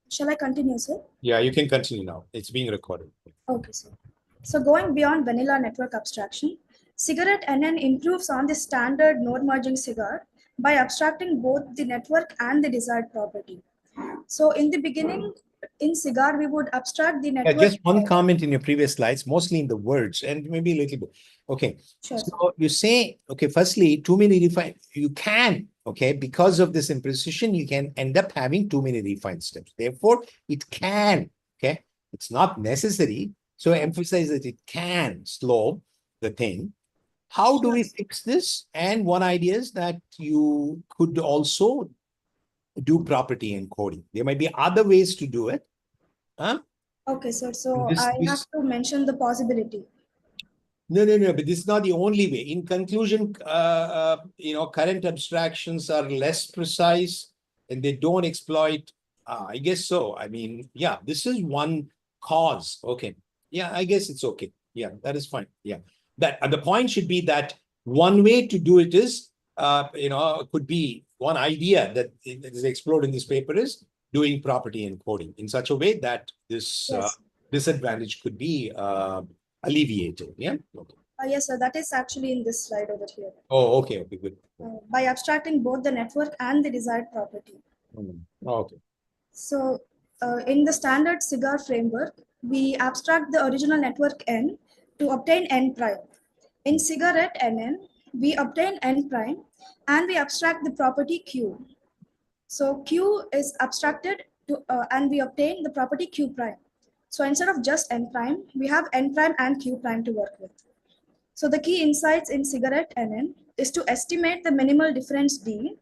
Shall I continue, sir? Yeah, you can continue now. It's being recorded. Okay, sir. So going beyond vanilla network abstraction, cigarette NN improves on the standard node merging cigar by abstracting both the network and the desired property. So in the beginning, in cigar, we would abstract the network. Just one comment in your previous slides, mostly in the words and maybe a little bit. Okay. Sure, sir. So you say, okay, firstly, too many refine, you can, okay, because of this imprecision, you can end up having too many refined steps. Therefore, it can, okay, it's not necessary. So emphasize that it can slow the thing. How do we fix this? And one idea is that you could also do property encoding. There might be other ways to do it. Huh? Okay, sir. So This, I this have to mention the possibility. No, but this is not the only way. In conclusion, current abstractions are less precise and they don't exploit. I guess so. I mean, yeah, this is one cause. Okay. Yeah, I guess it's okay. Yeah, that is fine. Yeah. That the point should be that one way to do it is, could be one idea that is explored in this paper is doing property encoding in such a way that this Yes. disadvantage could be alleviated. Yeah. Okay. Yes, sir. That is actually in this slide over here. Oh, okay, good. By abstracting both the network and the desired property. Okay. So in the standard cigar framework, we abstract the original network N to obtain N prime. In cigarette NN, we obtain N prime and we abstract the property Q. So Q is abstracted to, and we obtain the property Q prime. So instead of just N prime, we have N prime and Q prime to work with. So the key insights in cigarette NN is to estimate the minimal difference D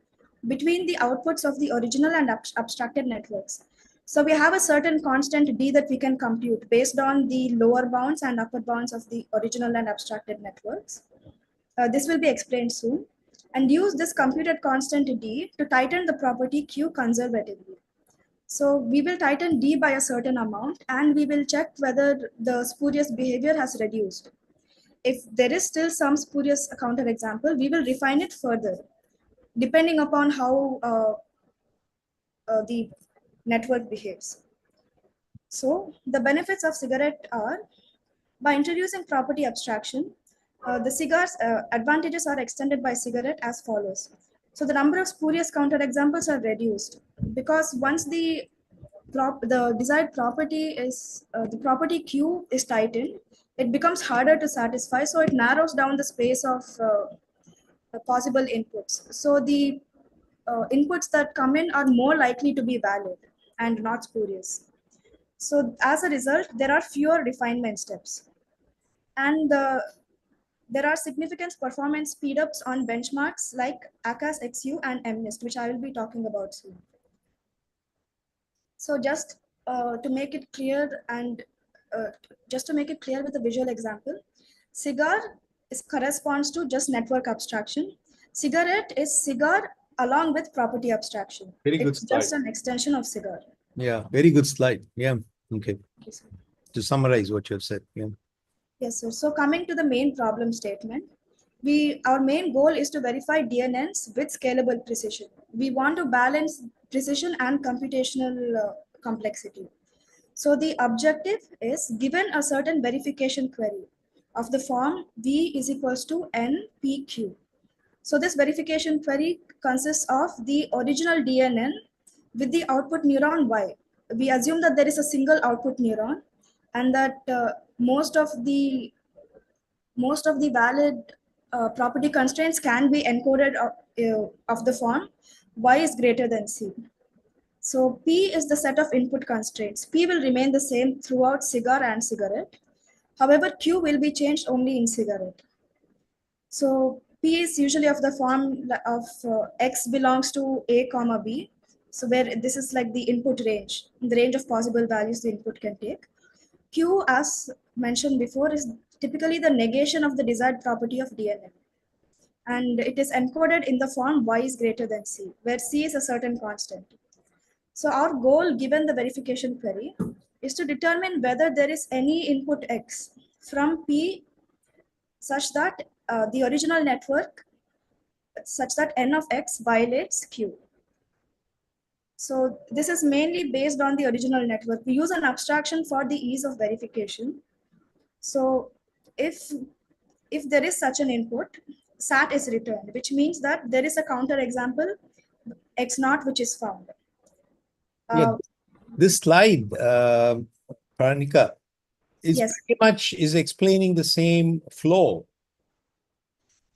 between the outputs of the original and abstracted networks. So we have a certain constant D that we can compute based on the lower bounds and upper bounds of the original and abstracted networks. This will be explained soon. And use this computed constant D to tighten the property Q conservatively. So we will tighten D by a certain amount and we will check whether the spurious behavior has reduced. If there is still some spurious counterexample, we will refine it further, depending upon how the network behaves. So the benefits of cigarette are, by introducing property abstraction, the cigar's advantages are extended by cigarette as follows. So the number of spurious counterexamples are reduced because once the desired property is the property Q is tightened, it becomes harder to satisfy. So it narrows down the space of possible inputs. So the inputs that come in are more likely to be valid and not spurious. So as a result, there are fewer refinement steps. And there are significant performance speedups on benchmarks like ACAS XU and MNIST, which I will be talking about soon. So just to make it clear and just to make it clear with a visual example, cigar corresponds to just network abstraction. Cigarette is cigar along with property abstraction. Very good It's slide. just an extension of cigar. Yeah, very good slide. Yeah. Okay. To summarize what you have said. Yeah. Yes, sir. So coming to the main problem statement, our main goal is to verify DNNs with scalable precision. We want to balance precision and computational complexity. So the objective is, given a certain verification query of the form V is equals to NPQ. So this verification query consists of the original DNN with the output neuron Y. We assume that there is a single output neuron and that most of the valid property constraints can be encoded of the form Y is greater than C. So P is the set of input constraints. P will remain the same throughout cigar and cigarette. However, Q will be changed only in cigarette. So P is usually of the form of X belongs to A comma B. So where this is like the input range, the range of possible values the input can take. Q, as mentioned before, is typically the negation of the desired property of DNN. And it is encoded in the form Y is greater than C, where C is a certain constant. So our goal, given the verification query, is to determine whether there is any input X from P such that the original network, such that N of X violates Q. So this is mainly based on the original network. We use an abstraction for the ease of verification. So if there is such an input, SAT is returned, which means that there is a counter example X naught which is found. Yeah, this slide, Pranika, is Yes. pretty much is explaining the same flow.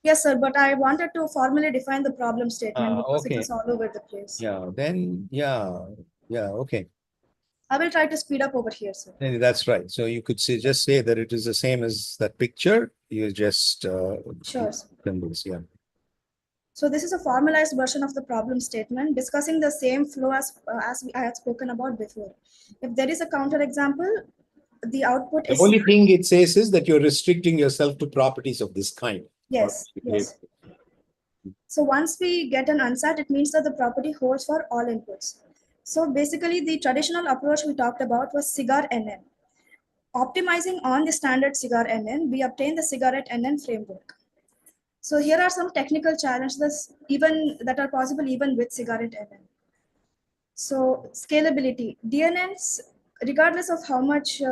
Yes, sir, but I wanted to formally define the problem statement because it Okay. is all over the place. Yeah, then, yeah, okay. I will try to speed up over here, sir. That's right. So you could just say that it is the same as that picture. You just Sure, sir. symbols, yeah. So this is a formalized version of the problem statement discussing the same flow as I had spoken about before. If there is a counterexample, the output The is... only thing it says is that you're restricting yourself to properties of this kind. Yes, yes. So once we get an unsat, it means that the property holds for all inputs. So basically, the traditional approach we talked about was cigar NN. Optimizing on the standard cigar NN, we obtain the cigarette NN framework. So here are some technical challenges that are possible even with cigarette NN. So scalability, DNNs, regardless of how much,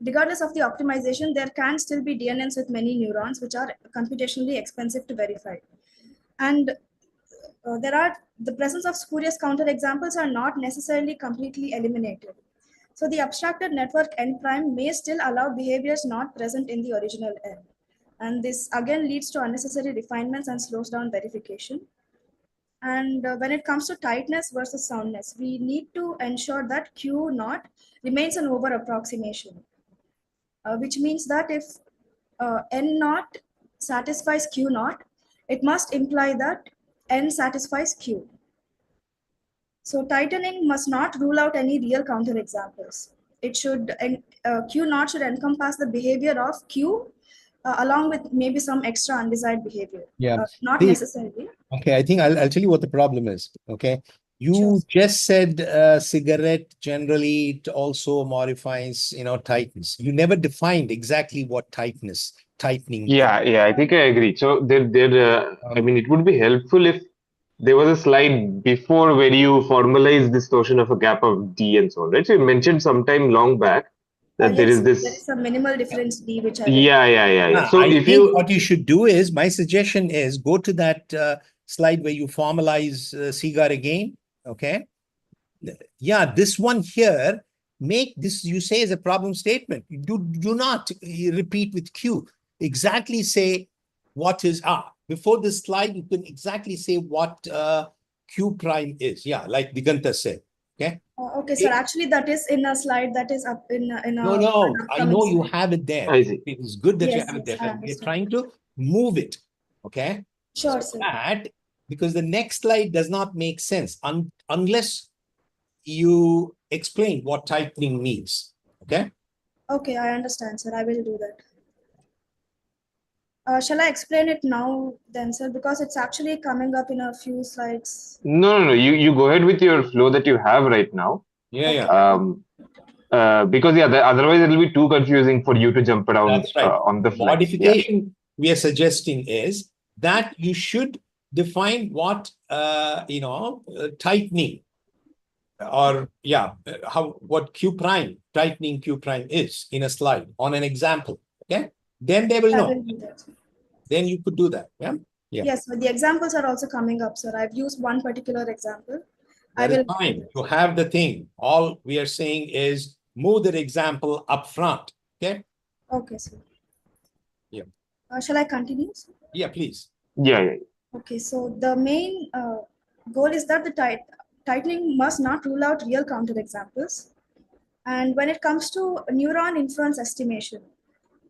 regardless of the optimization, there can still be DNNs with many neurons, which are computationally expensive to verify. And the presence of spurious counterexamples are not necessarily completely eliminated. So the abstracted network N prime may still allow behaviors not present in the original N. And this again leads to unnecessary refinements and slows down verification. And when it comes to tightness versus soundness, we need to ensure that Q naught remains an over approximation, which means that if N naught satisfies Q naught, it must imply that N satisfies Q. So tightening must not rule out any real counterexamples. It should, Q naught should encompass the behavior of Q along with maybe some extra undesired behavior. Yeah. Not necessarily. Okay, I think I'll tell you what the problem is. Okay. You Sure. just said cigarette generally it also modifies, tightness. You never defined exactly what tightening is. Yeah, I think I agree. So I mean, it would be helpful if there was a slide before where you formalize this notion of a gap of D and so on, right? So you mentioned sometime long back that there Yes, is there this. is a minimal difference D which I will. Yeah. So I if think what you should do is, my suggestion is go to that slide where you formalize CIGAR again. Okay. Yeah, this one here, make this, you say, as a problem statement. Do not repeat with Q. Exactly say what is before this slide, you can exactly say what Q prime is. Yeah, like Diganta said. Okay. Okay, sir. Actually, that is in a slide that is up in a. No. I know you have it there. I see. It is good that you Yes, have it there, I but we're understand. trying to move it. Okay. Sure, So sir. because the next slide does not make sense unless you explain what tightening means. Okay. Okay, I understand, sir. I will do that. Shall I explain it now then, sir? Because it's actually coming up in a few slides. No. You go ahead with your flow that you have right now. Yeah. Because otherwise it'll be too confusing for you to jump around That's right. on the The fly. modification we are suggesting is that you should define what tightening or what tightening Q prime is in a slide on an example. Okay, then they will I know. will do that. Then you could do that. Yeah. Yes, but the examples are also coming up, sir. I've used one particular example. That is fine. You have the thing. All we are saying is move the example up front. Okay. Okay, sir. Yeah. Shall I continue, sir? Yeah, please. Yeah. Okay, so the main goal is that the tightening must not rule out real counterexamples. And when it comes to neuron inference estimation,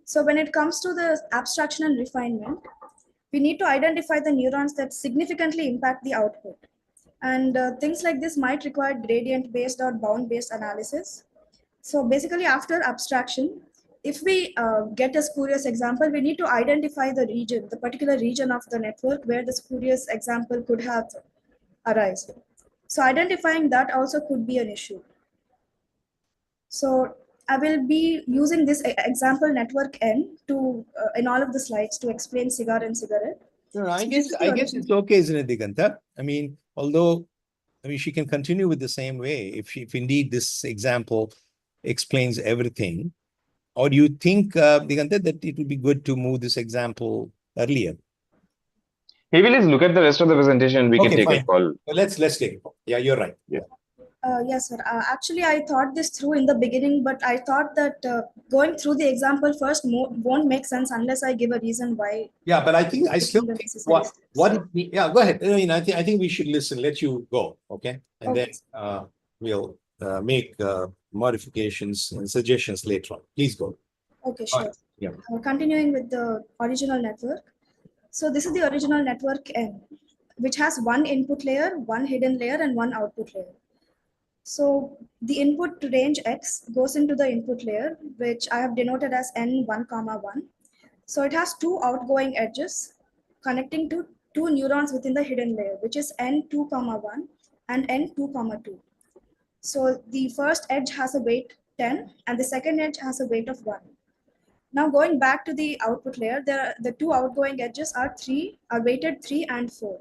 so when it comes to the abstraction and refinement, we need to identify the neurons that significantly impact the output. And things like this might require gradient-based or bound-based analysis. So basically, after abstraction, if we get a spurious example, we need to identify the region, the particular region of the network where the spurious example could have arisen. So identifying that also could be an issue. So I will be using this example network N to in all of the slides to explain cigar and cigarette. No, I guess it's okay, isn't it, Diganta? I mean, although I mean, she can continue with the same way if indeed this example explains everything. Or do you think, Diganta, that it would be good to move this example earlier? Maybe let's look at the rest of the presentation. We can take a fine. call. Well, let's take a call. Yeah, you're right. Yeah. Yes, sir. Actually, I thought this through in the beginning, but I thought that going through the example first won't make sense unless I give a reason why. Yeah, but I think I still the think necessary steps. yeah, go ahead. I mean, I think we should listen. Let you go, okay? And Okay. then we'll make modifications and suggestions later on. Please go. Okay, sure. Yeah. Continuing with the original network. So this is the original network N, which has one input layer, one hidden layer, and one output layer. So the input range X goes into the input layer, which I have denoted as N1, 1. So it has two outgoing edges connecting to two neurons within the hidden layer, which is N2, 1 and N2, 2. So the first edge has a weight 10 and the second edge has a weight of 1. Now going back to the output layer, the two outgoing edges are weighted 3 and 4.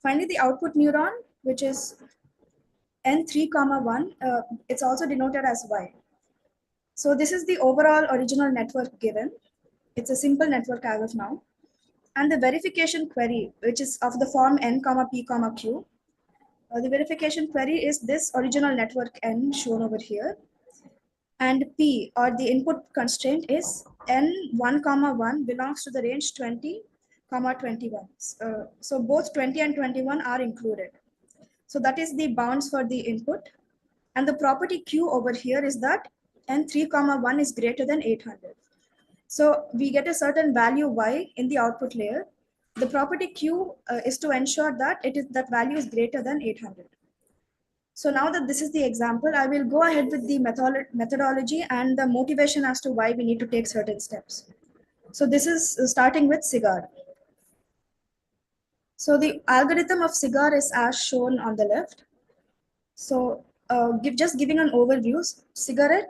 Finally, the output neuron, which is N3, 1, it's also denoted as Y. So this is the overall original network given. It's a simple network as of now. And the verification query, which is of the form N, P, Q. The verification query is this original network N shown over here. And P, or the input constraint, is N1, 1 belongs to the range 20, 21. So both 20 and 21 are included. So that is the bounds for the input. And the property Q over here is that N3, 1 is greater than 800. So we get a certain value Y in the output layer. The property Q is to ensure that that value is greater than 800. So now that this is the example, I will go ahead with the methodology and the motivation as to why we need to take certain steps. So this is starting with cigar. So the algorithm of cigar is as shown on the left. So just giving an overview, cigar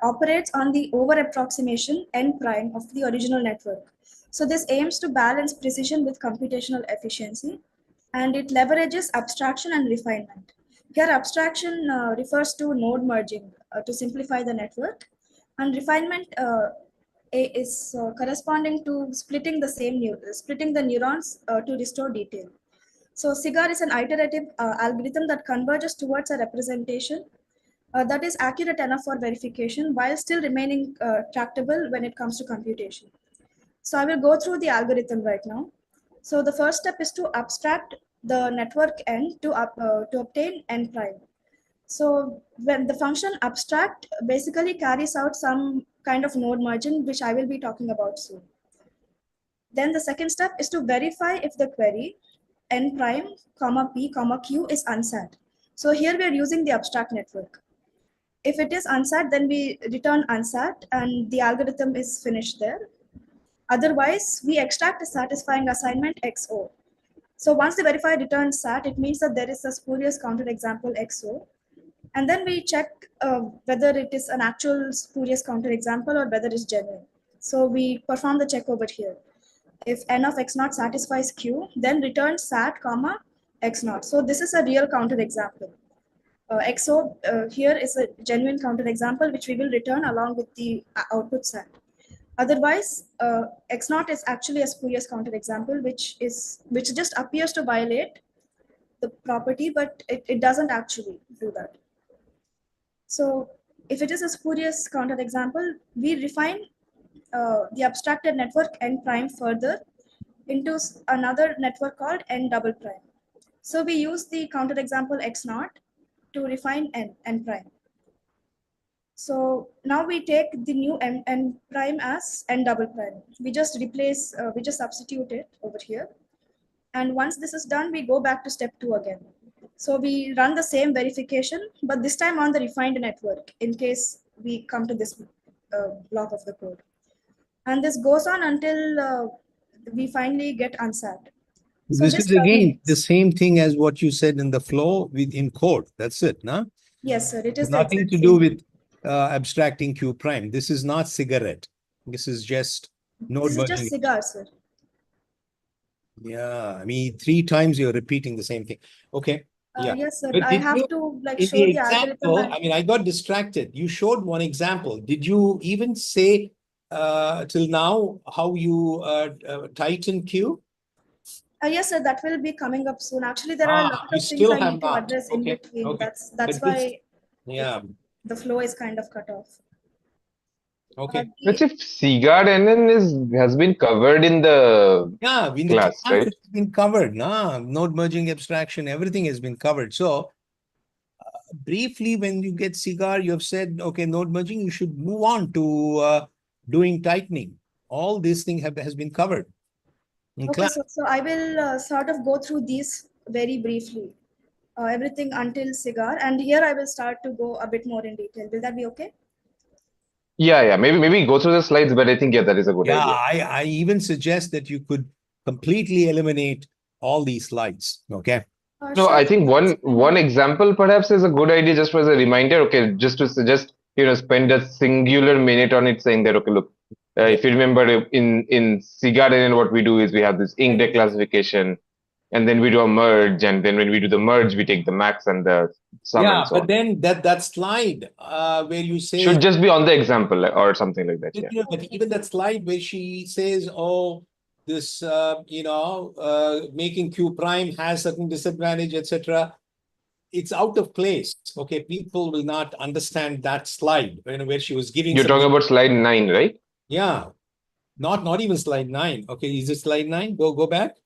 operates on the over approximation N prime of the original network. So this aims to balance precision with computational efficiency, and it leverages abstraction and refinement. Here, abstraction refers to node merging to simplify the network, and refinement is corresponding to splitting the neurons to restore detail. So cigar is an iterative algorithm that converges towards a representation that is accurate enough for verification while still remaining tractable when it comes to computation. So I will go through the algorithm right now. So the first step is to abstract the network N to obtain N prime. So when the function abstract basically carries out some kind of node merging, which I will be talking about soon. Then the second step is to verify if the query N prime, P, Q is unsat. So here we are using the abstract network. If it is unsat, then we return unsat and the algorithm is finished there. Otherwise, we extract a satisfying assignment XO. So once the verifier returns SAT, it means that there is a spurious counterexample XO. And then we check whether it is an actual spurious counterexample or whether it's genuine. So we perform the check over here. If N of X0 satisfies Q, then return SAT, X0. So this is a real counterexample. XO here is a genuine counterexample which we will return along with the output SAT. Otherwise, X0 is actually a spurious counterexample, which just appears to violate the property, but it doesn't actually do that. So if it is a spurious counterexample, we refine the abstracted network N prime further into another network called N double prime. So we use the counterexample X0 to refine N prime. So now we take the new N prime as N double prime. We just substitute it over here. And once this is done, we go back to step 2 again. So we run the same verification, but this time on the refined network in case we come to this block of the code. And this goes on until we finally get unsat. So this is again the same thing as what you said in the flow in code. That's it, no? Yes, sir. It is nothing to do with abstracting Q prime. This is not cigarette. This is just node merging. This is just cigar, sir. Yeah, I mean, 3 times you're repeating the same thing. Okay. Yeah. Yes, sir. But I did have you, to like in show the the algorithm example, and I mean, I got distracted. You showed one example. Did you even say till now how you tighten Q? yes, sir. That will be coming up soon. Actually, there are a lot You of things still I have need to not. address in Okay. between. Okay. That's But this, why yeah. the flow is kind of cut off. Okay. Let's if CGARD NN has been covered in the Yeah, in the class, class, right? it's been covered. Nah, node merging abstraction, everything has been covered. So briefly, when you get cigar, you have said, okay, node merging, you should move on to doing tightening. All these things has been covered in Okay, class. so I will sort of go through these very briefly, everything until cigar, and here I will start to go a bit more in detail. Will that be okay? Yeah. Maybe go through the slides, but I think that is a good Yeah, idea. I even suggest that you could completely eliminate all these slides. Okay. No, Sure. I think one example perhaps is a good idea just as a reminder. Okay, just to suggest, spend a singular minute on it, saying that okay, look, Yeah. if you remember in CGARD, what we do is we have this ink declassification, and then we do a merge, and then when we do the merge, we take the max and the sum Yeah, and so but on. then that slide where you say Should just be on the example or something like that. Yeah. but even that slide where she says, oh, this making Q prime has certain disadvantage, etc. It's out of place. Okay, people will not understand that slide, where she was giving You're some. talking about slide 9, right? Yeah, not even slide 9. Okay, is it slide 9? Go back.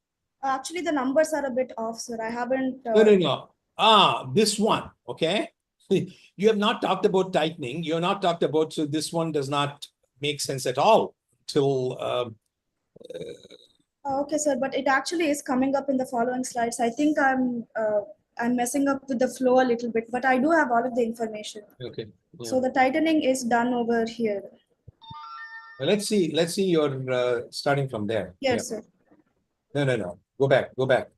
Actually, the numbers are a bit off, sir. I haven't. No. This one. Okay, you have not talked about tightening. You have not talked about, so this one does not make sense at all till. Okay, sir, but it actually is coming up in the following slides. I think I'm messing up with the flow a little bit, but I do have all of the information. Okay. Yeah. So the tightening is done over here. Well, let's see. You're starting from there. Yes, Yeah. sir. No. Go back.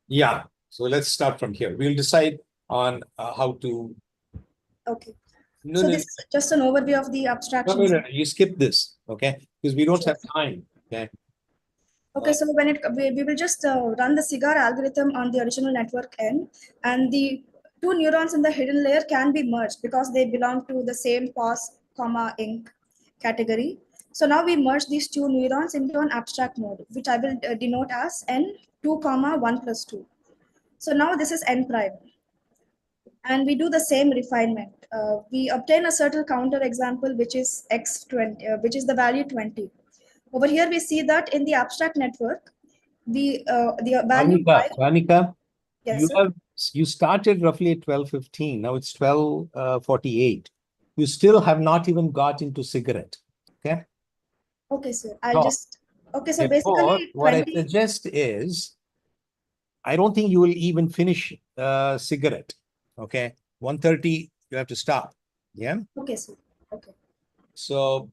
Yeah. So let's start from here. We'll decide on how to. Okay. No, So no, this is just an overview of the no. abstractions. You skip this, okay? Because we don't Sure. have time. Okay. Okay, so when we will just run the cigar algorithm on the original network N, and the two neurons in the hidden layer can be merged because they belong to the same pos, comma, ink category. So now we merge these two neurons into an abstract node, which I will denote as N2, comma 1 plus 2. So now this is N prime. And we do the same refinement. We obtain a certain counter example, which is X20, which is the value 20. Over here, we see that in the abstract network, the value Y. Vanika, Yes, sir. you started roughly at 12:15. Now it's 12:48. You still have not even got into cigarette. Okay. Okay, sir. I'll No. just. Okay, so Therefore, basically what I 20. suggest is, I don't think you will even finish cigarette. Okay. 1:30, you have to stop. Yeah. Okay, sir. Okay. So,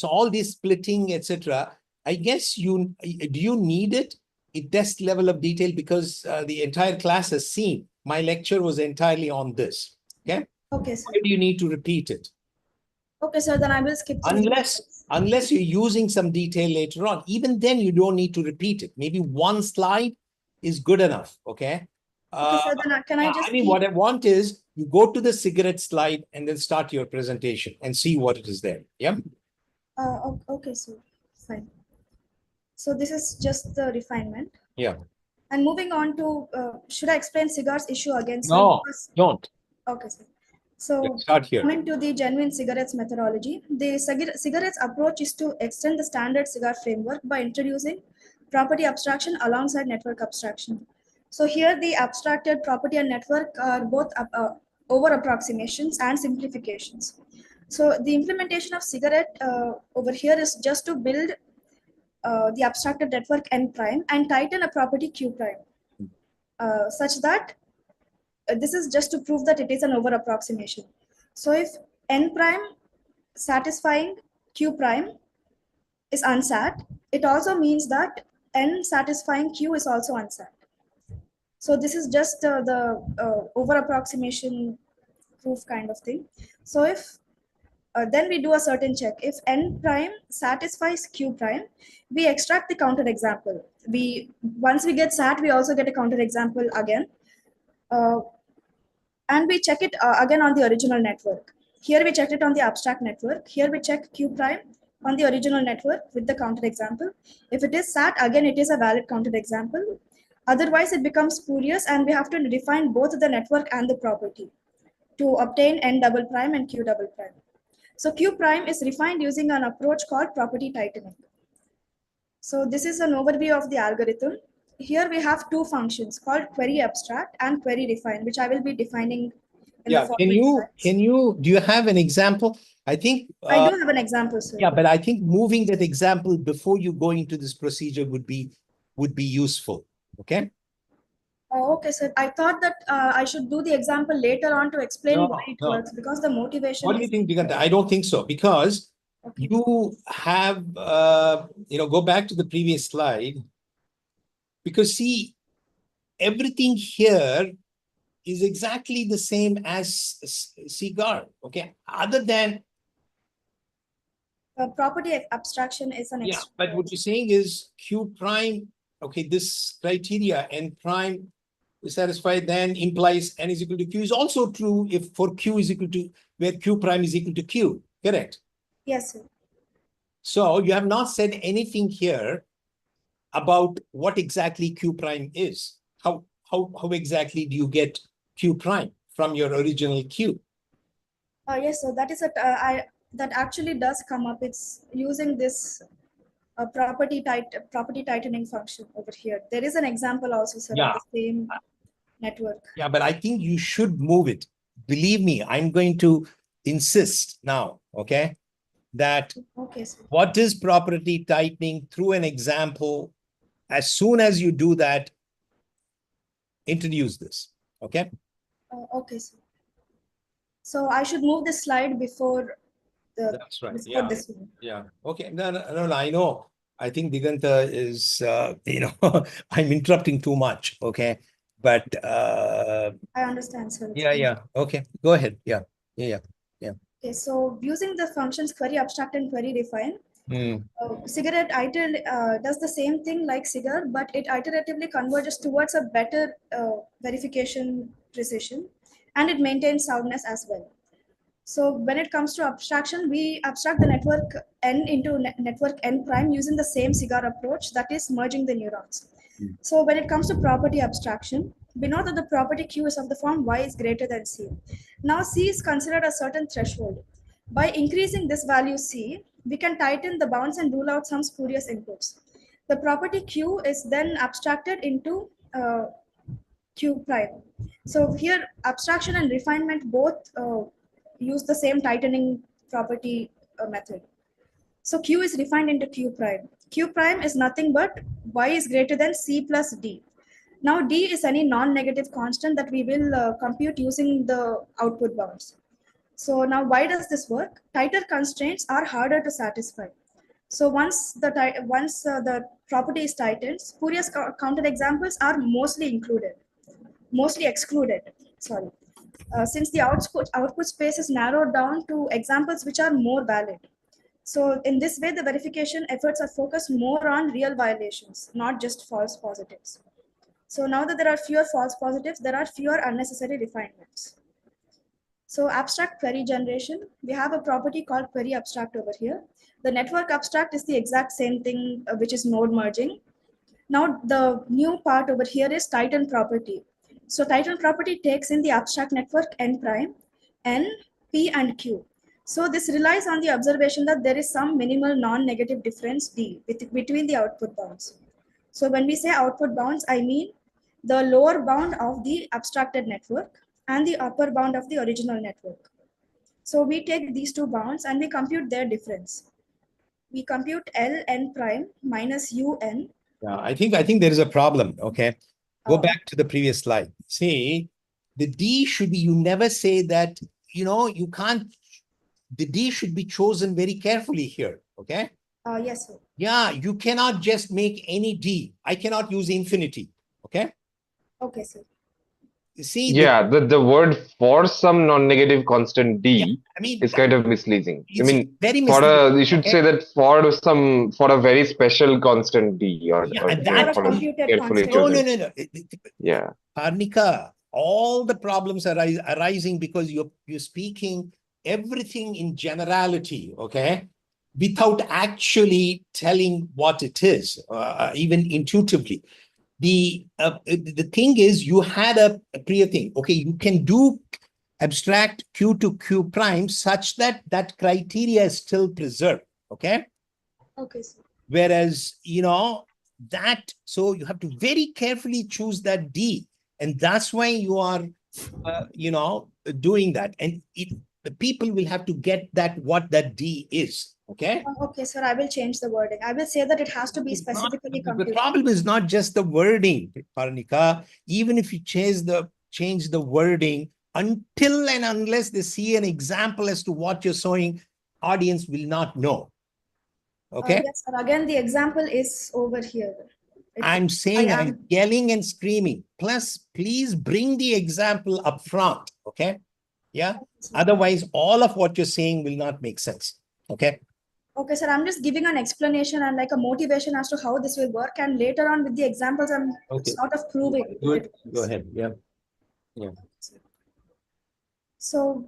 so all this splitting, etc. I guess do you need it at this level of detail, because the entire class has seen my lecture was entirely on this. Okay. Okay, sir. Why do you need to repeat it? Okay, sir. Then I will skip through. Unless you're using some detail later on, even then you don't need to repeat it. Maybe one slide is good enough. Okay. Okay, sir. Then can I just? What I want is you go to the cigarette slide and then start your presentation and see what it is there. Yeah. Okay, sir. Fine. So this is just the refinement. Yeah. And moving on to, should I explain Cigar's issue again, sir? No, don't. Okay, sir. So Let's start here. coming to the genuine cigarettes methodology, the cigarettes approach is to extend the standard cigar framework by introducing property abstraction alongside network abstraction. So here the abstracted property and network are both over approximations and simplifications. So the implementation of cigarette over here is just to build the abstracted network N prime and tighten a property Q prime, such that this is just to prove that it is an over approximation. So if N prime satisfying Q prime is unsat, it also means that N satisfying Q is also unsat. So this is just the over approximation proof kind of thing. So if then we do a certain check. If n prime satisfies q prime, we extract the counter example. Once we get sat, we also get a counter example again. And we check it again on the original network. Here we checked it on the abstract network. Here we check q prime on the original network with the counter example. If it is sat, again it is a valid counter example. Otherwise, it becomes spurious, and we have to define both the network and the property to obtain n double prime and q double prime. So q prime is refined using an approach called property tightening. So this is an overview of the algorithm. Here we have two functions called query abstract and query refine, which I will be defining in the following slides. Do you have an example? I think I do have an example, sir. yeah, but I think moving that example before you go into this procedure would be useful. Okay. Oh, okay, sir. I thought that I should do the example later on to explain why it works, because the motivation. What do you think, Diganta? I don't think so, because you have go back to the previous slide, because see, everything here is exactly the same as CGAR. Okay, other than property abstraction is an extra. But what you're saying is Q prime. Okay, this criteria n prime is satisfied, then implies n is equal to q is also true if for q is equal to where q prime is equal to q. Correct? Yes, sir. So you have not said anything here about what exactly q prime is. How exactly do you get q prime from your original q? Yes, so that is that actually does come up. It's using this property tightening function over here. There is an example also, sir, on the same network. Yeah, but I think you should move it. Believe me, I'm going to insist now, okay, that what is property tightening through an example. As soon as you do that, introduce this, okay? Okay, sir. So I should move this slide before the. That's right. Before this one. Yeah. Okay. No, I know. I think Diganta is, I'm interrupting too much. Okay. But I understand, sir. Yeah. Okay. Go ahead. Yeah. Okay. So using the functions query abstract and query refine, cigarette does the same thing like cigar, but it iteratively converges towards a better verification precision, and it maintains soundness as well. So when it comes to abstraction, we abstract the network n into network n prime using the same cigar approach, that is merging the neurons. So when it comes to property abstraction, we know that the property Q is of the form y is greater than C. Now C is considered a certain threshold. By increasing this value C, we can tighten the bounds and rule out some spurious inputs. The property Q is then abstracted into Q prime. So here abstraction and refinement both use the same tightening property method. So Q is refined into Q prime. Q prime is nothing but y is greater than C plus D. Now D is any non-negative constant that we will compute using the output bounds. So now why does this work? Tighter constraints are harder to satisfy. So once the property is tightened, spurious counter examples are mostly excluded. Sorry. Since the output space is narrowed down to examples which are more valid. So in this way, the verification efforts are focused more on real violations, not just false positives. So now that there are fewer false positives, there are fewer unnecessary refinements. So abstract query generation, we have a property called query abstract over here. The network abstract is the exact same thing, which is node merging. Now the new part over here is tighten property. So tighten property takes in the abstract network n prime, n, p, and q. So this relies on the observation that there is some minimal non-negative difference d between the output bounds. So when we say output bounds, I mean the lower bound of the abstracted network and the upper bound of the original network. So we take these two bounds and we compute their difference. We compute L n prime minus U n. Yeah, I think there is a problem. Okay. Go back to the previous slide. See, the D should be, you never say that, you can't, the D should be chosen very carefully here. Okay. Yes, sir. Yeah, you cannot just make any D. I cannot use infinity. Okay. Okay, sir. see, Yeah, the word for some non-negative constant yeah, d I mean, is kind of misleading. I it's mean, very for misleading. you should Okay? say that for a very special constant d, Yeah, or and you know, For a that for a computed carefully constant. no, no, chosen. no, no. Yeah. Arnika, all the problems are arising because you're speaking everything in generality, okay, without actually telling what it is, even intuitively. The thing is, you had a clear thing. Okay, you can do abstract q to q prime such that that criteria is still preserved. Okay, Okay, sir. whereas that, so you have to very carefully choose that d, and that's why you are doing that, and the people will have to get that what that d is. Okay, Okay, sir. I will change the wording. I will say that it has to be it's not, specifically the computed. problem is not just the wording, Parnika. Even if you change the wording, until and unless they see an example as to what you're showing, audience will not know. Okay, Yes, sir. Again, the example is over here. I'm I saying I'm am. yelling and screaming. Plus, please bring the example up front. Okay. Yeah. Otherwise, all of what you're saying will not make sense. Okay. Okay, sir. I'm just giving an explanation and like a motivation as to how this will work. And later on with the examples, I'm Okay. sort of proving Good. it. Go ahead. Yeah. Yeah. So,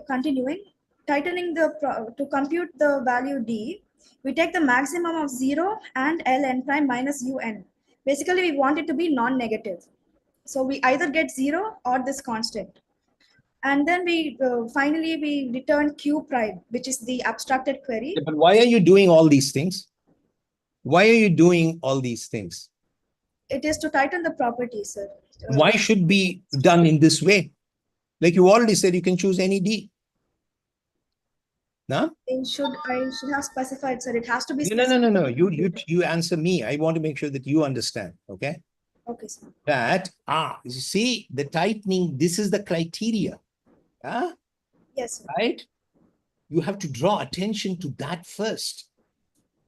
continuing, tightening to compute the value d, we take the maximum of 0 and ln prime minus un. Basically, we want it to be non-negative. So we either get 0 or this constant. And then we finally we return q prime, which is the abstracted query. But why are you doing all these things? Why are you doing all these things? It is to tighten the properties, sir. Why should be done in this way? Like you already said, you can choose any D. No? I should have specified, sir. It has to be No, no, no, no, no. specifically computed. You answer me. I want to make sure that you understand. Okay. Okay, sir. That you see the tightening. This is the criteria. Yes, sir. Right. You have to draw attention to that first.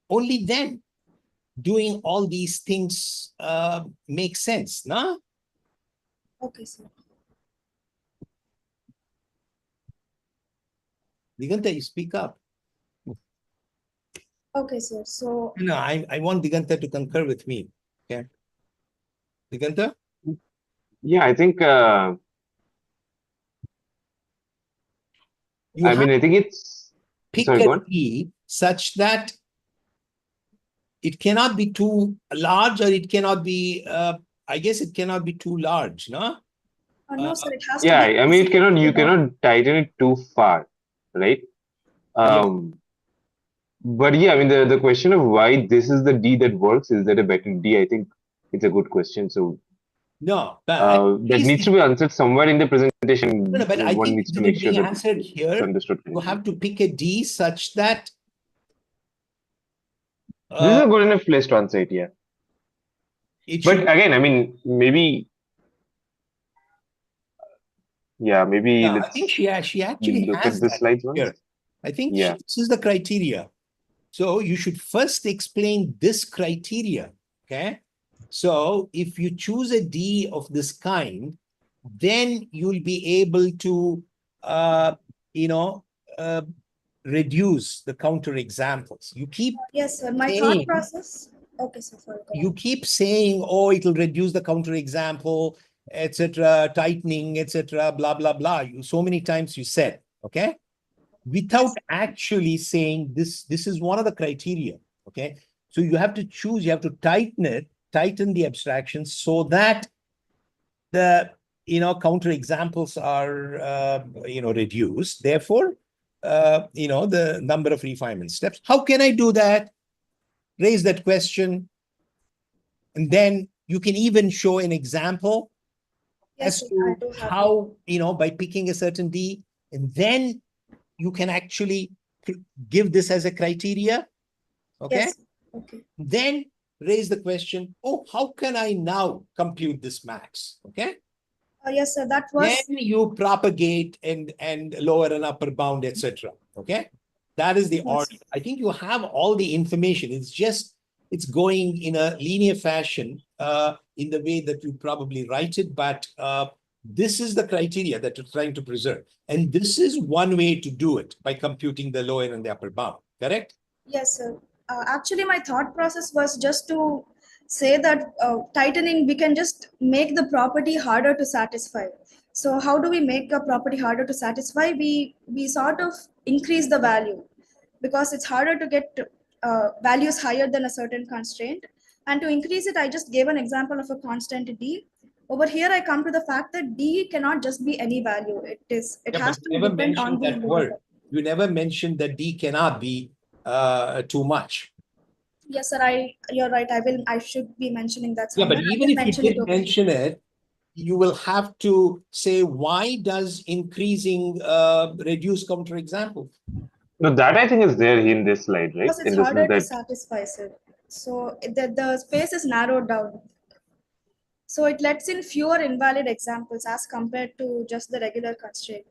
Only then doing all these things make sense. No? Okay, sir. Diganta, you speak up. Okay, sir. So No, I want Diganta to concur with me. Okay. Diganta? Yeah, I think You I have mean I think it's pick sorry, a go on. D such that it cannot be too large or it cannot be, I guess it cannot be too large, no? no, sir. It has to Yeah, be I mean it cannot you specifically not. cannot tighten it too far, right? Yeah. But yeah, I mean the question of why this is the D that works, is that a better D? I think it's a good question. So No, but that needs to be answered somewhere in the presentation. no, but I One think needs to isn't make it sure being that answered it's here? understood You correctly. have to pick a D such that This is a good enough place to answer it, yeah. it But should. again, I mean, maybe, yeah, maybe Yeah, I think let's she actually look has at the that slides once. here. I think Yeah. this is the criteria. So you should first explain this criteria. Okay. So if you choose a D of this kind, then you'll be able to, you know, reduce the counter examples. You keep Yes, sir. My thought saying, process. Okay, sir. Sorry. Go you on. keep saying, oh, it'll reduce the counter example, etc., tightening, etc., blah, blah, blah. You so many times you said, okay, without actually saying this is one of the criteria. Okay. So you have to choose, you have to tighten the abstraction so that the counter examples are reduced. Therefore, the number of refinement steps. How can I do that? Raise that question, and then you can even show an example Yes, as sir. I to do have it. how, by picking a certain D, and then you can actually give this as a criteria. Okay. Yes. Okay. Then raise the question, oh, how can I now compute this max? Okay. Yes, sir. That Then was. you propagate and lower and upper bound, etc. Okay. That is the Yes. order. I think you have all the information. It's going in a linear fashion in the way that you probably write it, but This is the criteria that you're trying to preserve. And this is one way to do it by computing the lower and the upper bound, correct? Yes, sir. Actually, my thought process was just to say that tightening, we can just make the property harder to satisfy. So how do we make a property harder to satisfy? We sort of increase the value because it's harder to get values higher than a certain constraint. And to increase it, I just gave an example of a constant d. Over here, I come to the fact that d cannot just be any value. It has to never depend on mentioned the that lower word. bound. You never mentioned that d cannot be too much. Yes, sir. You're right. I should be mentioning that Yeah, somewhere. but I even will if you mention it did over here. mention it, you will have to say, why does increasing reduce counterexample? No, that I think is there in this slide, right? Because it's In the sense harder to that satisfy, sir. So the space is narrowed down. So it lets in fewer invalid examples as compared to just the regular constraint.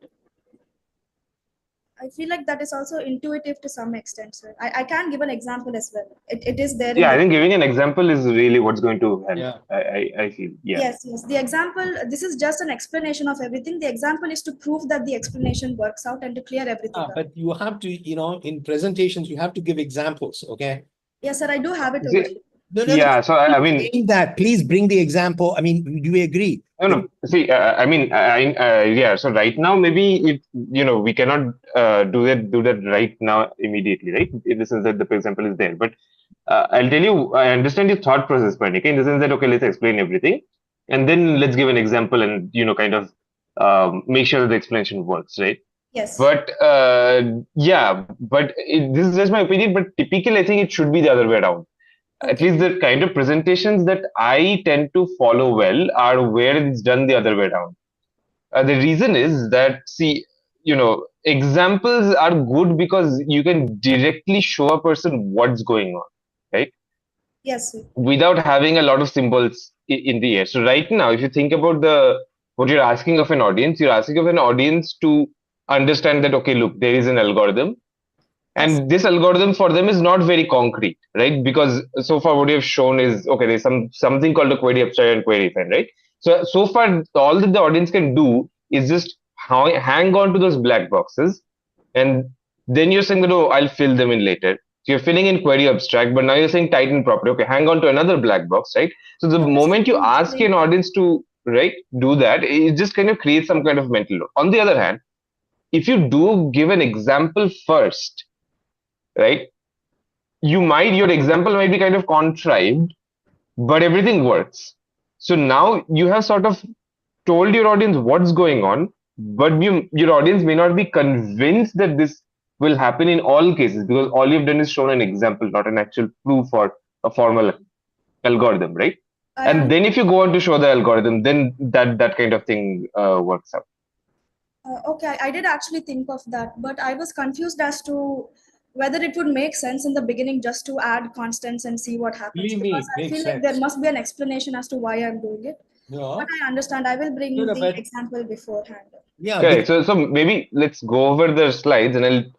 I feel like that is also intuitive to some extent, sir. I can give an example as well. It is there in yeah, I the. think giving an example is really what's going to help. Yeah. I feel yeah. Yes. The example, this is just an explanation of everything. The example is to prove that the explanation works out and to clear everything up. But you have to, in presentations, you have to give examples, okay? Yes, sir, I do have it over See, here. No. yeah, so I mean, Saying that, please bring the example. I mean, do we agree? no. See, I mean, yeah. So right now, maybe it, we cannot do that right now immediately, right? In the sense that the example is there. But I'll tell you, I understand your thought process, Panika, in the sense that okay, let's explain everything, and then let's give an example, and kind of make sure that the explanation works, right? Yes. But this is just my opinion. But typically, I think it should be the other way around. At Okay. least the kind of presentations that I tend to follow well are where it's done the other way around. The reason is that, see, examples are good because you can directly show a person what's going on, right? Yes, sir. Without having a lot of symbols in the air. So right now, if you think about what you're asking of an audience, you're asking of an audience to understand that, okay, look, there is an algorithm, Yes. and this algorithm for them is not very concrete, right? Because so far what you have shown is, okay, there's something called a query abstract and query define, right? So far all that the audience can do is just hang on to those black boxes, and then you're saying that, oh, I'll fill them in later. So you're filling in query abstract, but now you're saying tighten property. Okay, hang on to another black box, right? So the So this is moment you to ask explain. an audience to do that, it just kind of creates some kind of mental load. On the other hand, if you do give an example first, right, your example might be kind of contrived, but everything works. So now you have sort of told your audience what's going on, but your audience may not be convinced that this will happen in all cases, because all you've done is shown an example, not an actual proof or a formal algorithm, right? I And am. then if you go on to show the algorithm, then that kind of thing works out. Okay, I did actually think of that, but I was confused as to whether it would make sense in the beginning just to add constants and see what happens. Believe me, Because it I makes feel like there sense. must be an explanation as to why I'm doing it. But No, I understand. I will bring no, the but example beforehand. yeah, Okay, so maybe let's go over the slides, and I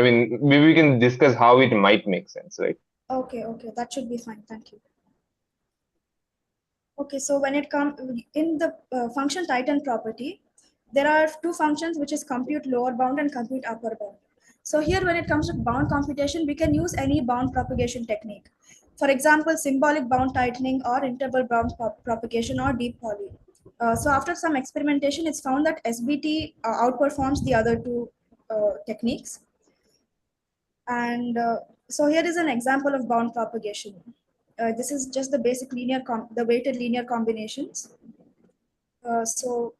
mean, maybe we can discuss how it might make sense, right? Okay, that should be fine. Thank you. Okay, so when it comes in the function tighten property, there are two functions, which is compute lower bound and compute upper bound. So here, when it comes to bound computation, we can use any bound propagation technique. For example, symbolic bound tightening or interval bound propagation or deep poly. So after some experimentation, it's found that SBT outperforms the other two techniques. And so here is an example of bound propagation. This is just the basic the weighted linear combinations. So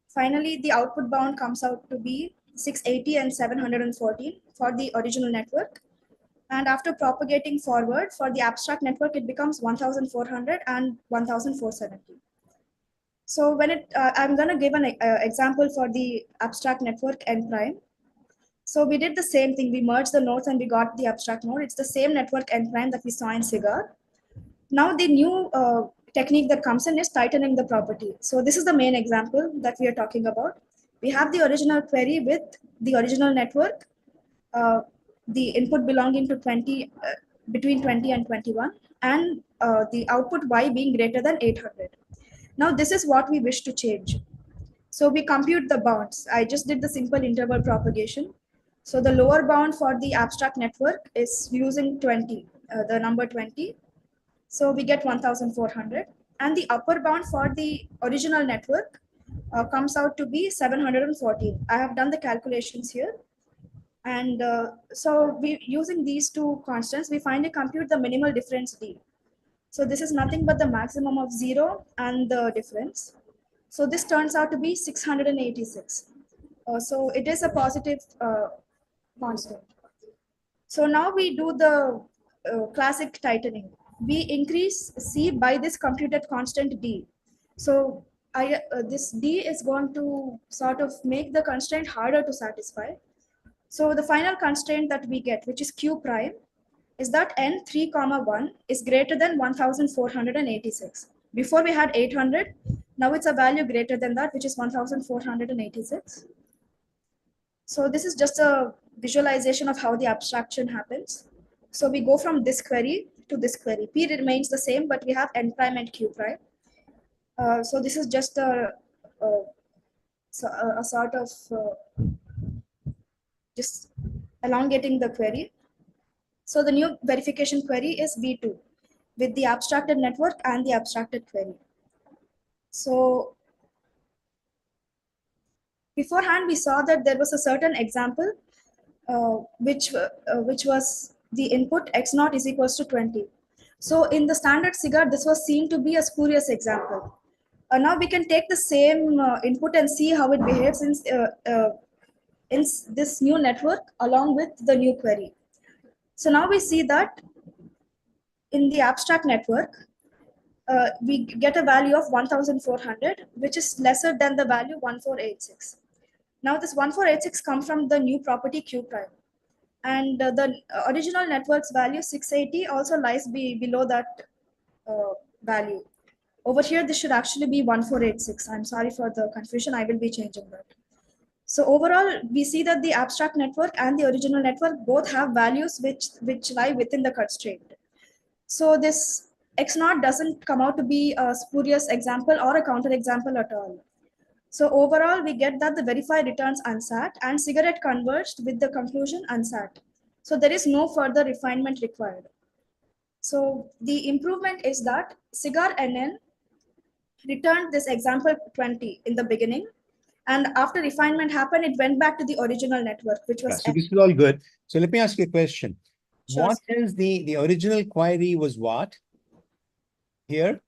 finally, the output bound comes out to be 680 and 714 for the original network. And after propagating forward for the abstract network, it becomes 1400 and 1470. So I'm going to give an example for the abstract network N prime. So we did the same thing. We merged the nodes and we got the abstract node. It's the same network N prime that we saw in Cigar. Now the new technique that comes in is tightening the property. So this is the main example that we are talking about. We have the original query with the original network, the input belonging to 20, between 20 and 21, and the output y being greater than 800. Now this is what we wish to change. So we compute the bounds. I just did the simple interval propagation. So the lower bound for the abstract network is using 20, the number 20. So we get 1400. And the upper bound for the original network comes out to be 714. I have done the calculations here. And so we using these two constants, we finally compute the minimal difference D. So this is nothing but the maximum of 0 and the difference. So this turns out to be 686. So it is a positive constant. So now we do the classic tightening. We increase C by this computed constant D. So this D is going to sort of make the constraint harder to satisfy. So the final constraint that we get, which is Q prime, is that n3, 1 is greater than 1486. Before we had 800, now it's a value greater than that, which is 1486. So this is just a visualization of how the abstraction happens. So we go from this query to this query. P remains the same, but we have n prime and q prime. So this is just a sort of just elongating the query. So the new verification query is V2 with the abstracted network and the abstracted query. So beforehand, we saw that there was a certain example which was the input x0 is equals to 20. So in the standard cigar, this was seen to be a spurious example. Now we can take the same input and see how it behaves in this new network along with the new query. So now we see that in the abstract network, we get a value of 1400, which is lesser than the value 1486. Now this 1486 comes from the new property Q prime. And the original network's value 680 also lies below that value. Over here, this should actually be 1486. I'm sorry for the confusion. I will be changing that. So overall, we see that the abstract network and the original network both have values which lie within the constraint. So this x0 doesn't come out to be a spurious example or a counterexample at all. So overall, we get that the verify returns unsat and cigarette converged with the conclusion unsat. So there is no further refinement required. So the improvement is that cigar NN returned this example 20 in the beginning. And after refinement happened, it went back to the original network, which was So this is all good. So let me ask you a question. Sure. What is the original query was what? Here?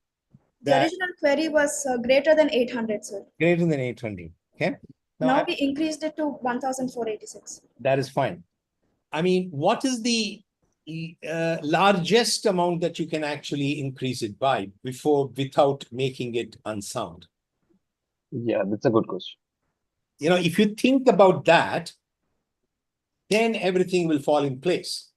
The original query was greater than 800, sir. Greater than 800. Okay. Now we increased it to 1486. That is fine. I mean, what is the largest amount that you can actually increase it by without making it unsound? Yeah, that's a good question. You know, if you think about that, then everything will fall in place.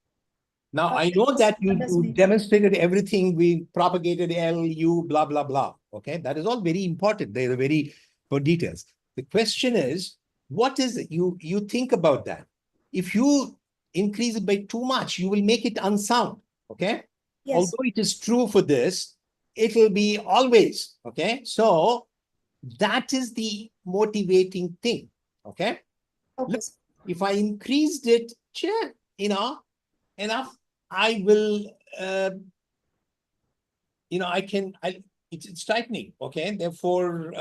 Now, I know that you demonstrated everything. We propagated L, U, blah, blah, blah. Okay, that is all very important. They are very for details. The question is, what is it? You think about that. If you increase it by too much, you will make it unsound. Okay. Yes. Although it is true for this, it will be always. Okay. So that is the motivating thing. Okay. Look, if I increased it, enough, I will, it's tightening, okay? Therefore,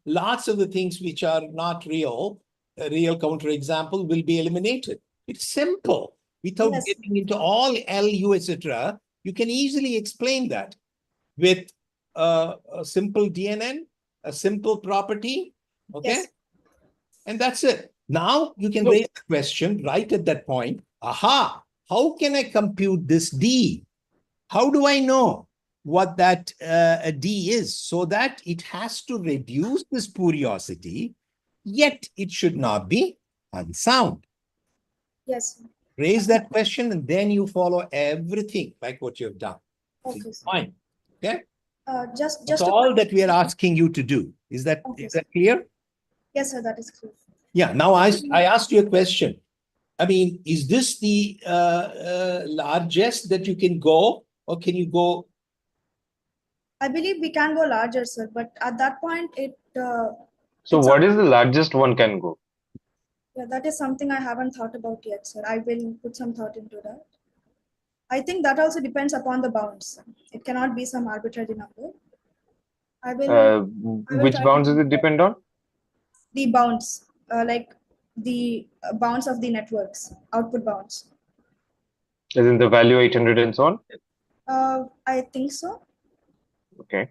lots of the things which are not real, a real counterexample will be eliminated. It's simple. Without getting into all LU, etc., you can easily explain that with a simple DNN, a simple property, okay? Yes. And that's it. Now you can raise the question right at that point. Aha, how can I compute this D? How do I know what that D is? So that it has to reduce the spuriosity, yet it should not be unsound. Yes. Raise that question and then you follow everything like what you've done. Okay. Fine. Okay. That's all that we are asking you to do. Is that clear? Yes, sir, that is clear. Yeah. Now I asked you a question. I mean, is this the largest that you can go, or can you go I believe we can go larger, sir, but at that point, So it's what is the largest one can go? yeah, that is something I haven't thought about yet, sir. I will put some thought into that. I think that also depends upon the bounds. It cannot be some arbitrary number. I will Uh, I will which try to bounds does do it that. depend on? The bounds, like the bounds of the networks, output bounds. As in the value 800 and so on? I think so. Okay.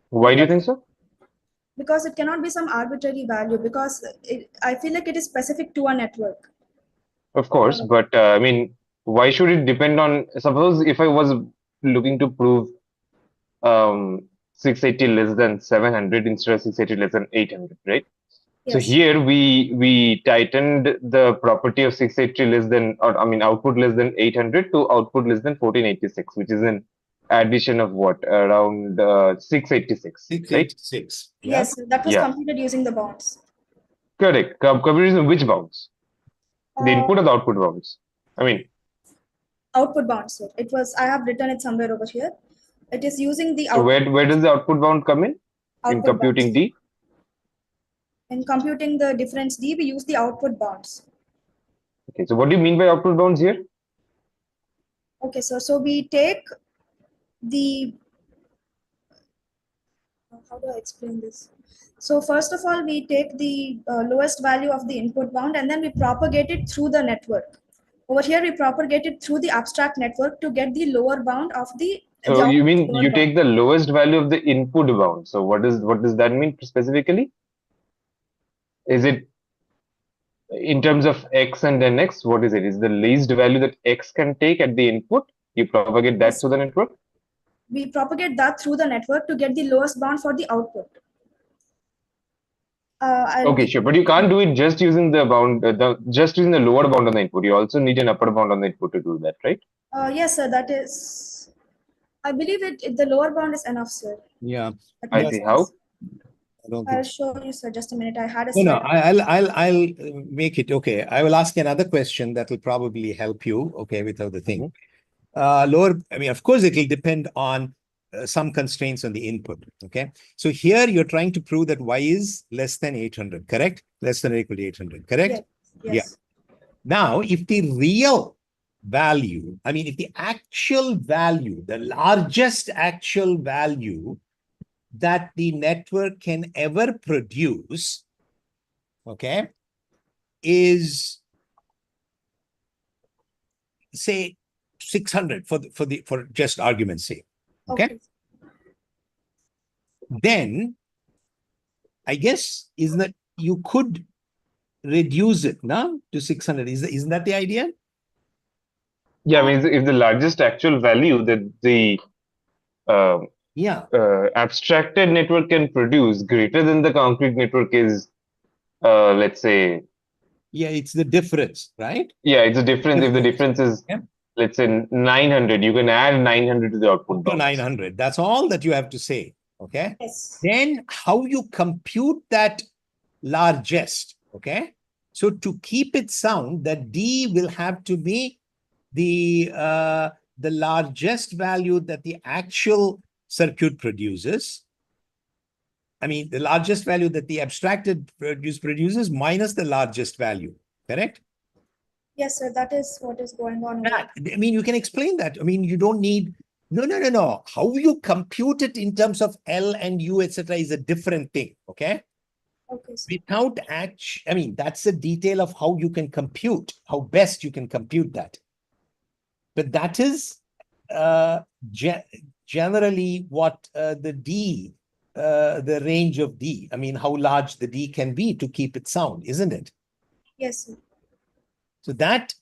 Why do you Because think so? because it cannot be some arbitrary value because I feel like it is specific to a network. Of course, Uh, but I mean, why should it depend on, suppose if I was looking to prove 680 less than 700 instead of 680 less than 800, right? So yes, here we tightened the property of 680 less than, or I mean output less than 800 to output less than 1486, which is an addition of what, around 686, right? 686. Yeah. yes, that was Yeah, computed using the bounds. correct. Comparison which bounds? The Uh, input or the output bounds? I mean, Output bounds, sir. It was I have written it somewhere over here. It is using the so where does the output bound come in output bounds. computing D? In computing the difference D, we use the output bounds. Okay, so what do you mean by output bounds here? Okay, so we take the how do I explain this? So first of all, we take the lowest value of the input bound and then we propagate it through the network. Over here, we propagate it through the abstract network to get the lower bound of the So you output mean lower you bound. take the lowest value of the input bound. So what does that mean specifically? Is it in terms of x and then x? What is it? Is the least value that x can take at the input? You propagate that Yes, to the network? we propagate that through the network to get the lowest bound for the output. I'll Okay, give sure. But you can't do it just using the bound, just using the lower bound on the input. You also need an upper bound on the input to do that, right? yes, sir. That is, I believe the lower bound is enough, sir. Yeah. That I Yeah. makes see. sense. How? I don't I'll think. show you, sir. Just a minute. I had a No, no, slide. I'll make it okay. I will ask another question that will probably help you, okay, with other thing. Lower, I mean, of course, it will depend on some constraints on the input, okay? So here you're trying to prove that y is less than 800, correct? Less than or equal to 800, correct? Yes, Yeah. yes, Now, if the real value, I mean, if the actual value, the largest actual value that the network can ever produce, okay, is say 600 for just argument's sake, okay? okay. Then I guess isn't that you could reduce it now to 600? Isn't that the idea? Yeah, I mean, if the largest actual value that the uh, Yeah. abstracted network can produce greater than the concrete network is, let's say, Yeah, it's the difference, right? yeah, it's a difference. If the difference is, Yeah. let's say, 900, you can add 900 to the output Up to bounds. 900. That's all that you have to say. Okay. Yes. Then how you compute that largest. Okay. So to keep it sound, that D will have to be the largest value that the actual circuit produces. I mean, the largest value that the abstracted produces minus the largest value. Correct? Yes, sir. That is what is going on. That, I mean, you can explain that. I mean, you don't need, no. How you compute it in terms of L and U, etc., is a different thing. Okay. Okay, sir. Without I mean, that's the detail of how you can compute, how best you can compute that. But that is generally what the D, the range of D, I mean, how large the D can be to keep it sound, isn't it? Yes, sir. So that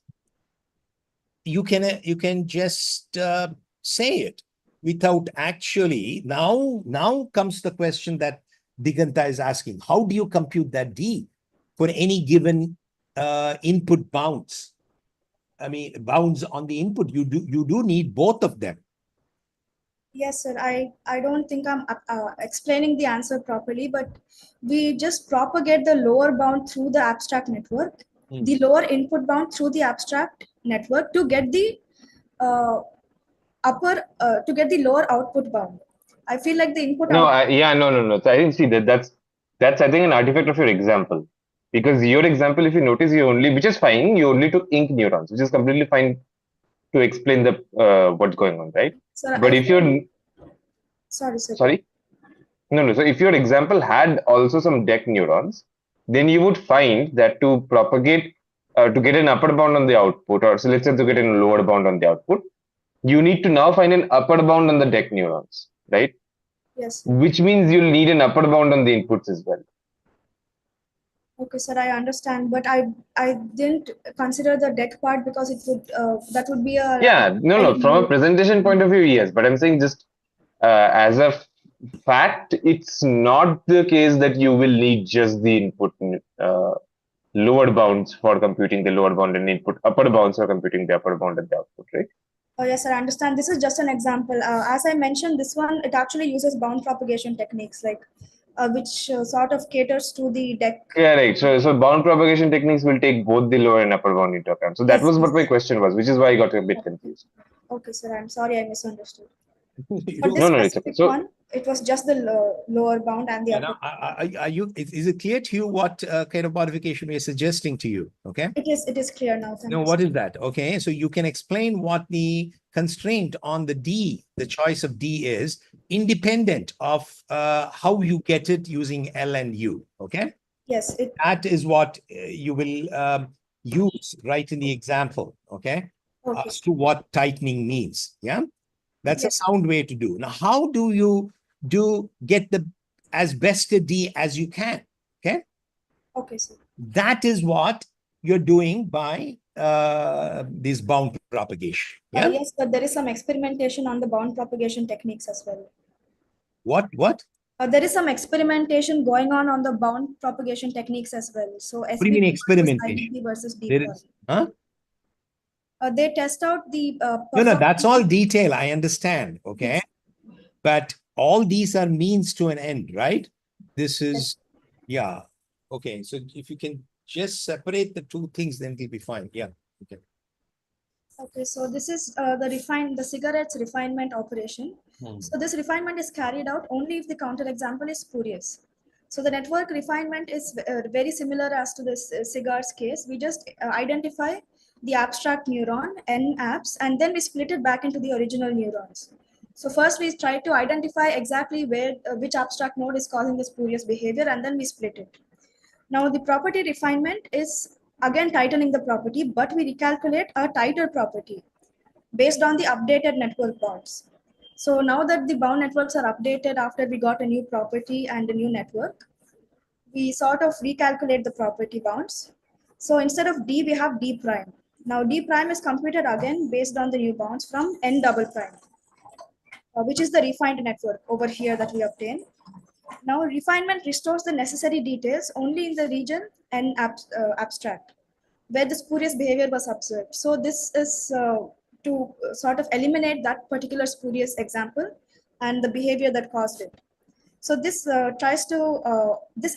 you can just say it without actually. Now comes the question that Diganta is asking: how do you compute that D for any given input bounds? I mean, bounds on the input. You do need both of them. Yes, sir. I don't think I'm explaining the answer properly, but we just propagate the lower bound through the abstract network, the lower input bound through the abstract network to get the upper to get the lower output bound. I feel like the input No, out. no. So I didn't see that. That's I think an artifact of your example. Because your example, if you notice, which is fine, you only took ink neurons, which is completely fine to explain the what's going on, right? So But I if you're feel, sorry. sorry, no. So if your example had also some deck neurons, then you would find that to propagate to get an upper bound on the output, or so let's say to get a lower bound on the output, you need to now find an upper bound on the deck neurons, right? Yes. Which means you'll need an upper bound on the inputs as well. Okay, sir, I understand, but I didn't consider the deck part because it would that would be a Yeah, no. From a presentation point of view, yes, but I'm saying just as a fact, it's not the case that you will need just the input lower bounds for computing the lower bound and input upper bounds for computing the upper bound and the output, right? Oh yes, sir, I understand. This is just an example. As I mentioned, this one it actually uses bound propagation techniques, like which sort of caters to the deck. Yeah, right. So bound propagation techniques will take both the lower and upper bound into account. So that Yes, was what my yes. question was, which is why I got a bit Okay, confused. okay, sir, I'm sorry I misunderstood. You For don't- this No, it's okay. specific So one, it was just the lower bound and the Yeah, upper. now, are you, is it clear to you what kind of modification we are suggesting to you? Okay. It is clear now. Thank No, you, what sir. is that? Okay, so you can explain what the constraint on the D, the choice of D is, independent of how you get it using L and U. Okay, Yes, it that is what you will use right in the example. Okay, okay. as to what tightening means. Yeah, that's a Yes. sound way to do. Now, how do you get the as best a D as you can? Okay, Okay, sir. that is what you're doing by this bound propagation. Yeah. Yes, but there is some experimentation on the bound propagation techniques as well. What? There is some experimentation going on the bound propagation techniques as well. So What do you mean SBD versus experimentation? IBD versus There decoy. is, huh? They test out the No, that's all performance. detail. I understand. Okay. Yes, But all these are means to an end, right? This yes. is, yeah. Okay. So if you can just separate the two things, then it'll be fine. Yeah. Okay. Okay, so this is the cigarettes refinement operation. So this refinement is carried out only if the counterexample is spurious. So the network refinement is very similar as to this cigars case. We just identify the abstract neuron, N-abs, and then we split it back into the original neurons. So first we try to identify exactly where which abstract node is causing the spurious behavior, and then we split it. Now the property refinement is again tightening the property, but we recalculate a tighter property based on the updated network bounds. So now that the bound networks are updated after we got a new property and a new network, we sort of recalculate the property bounds. So instead of D, we have D prime. Now D prime is computed again based on the new bounds from N double prime, which is the refined network over here that we obtain. Now refinement restores the necessary details only in the region and abstract, where the spurious behavior was observed. So this is to sort of eliminate that particular spurious example and the behavior that caused it. So this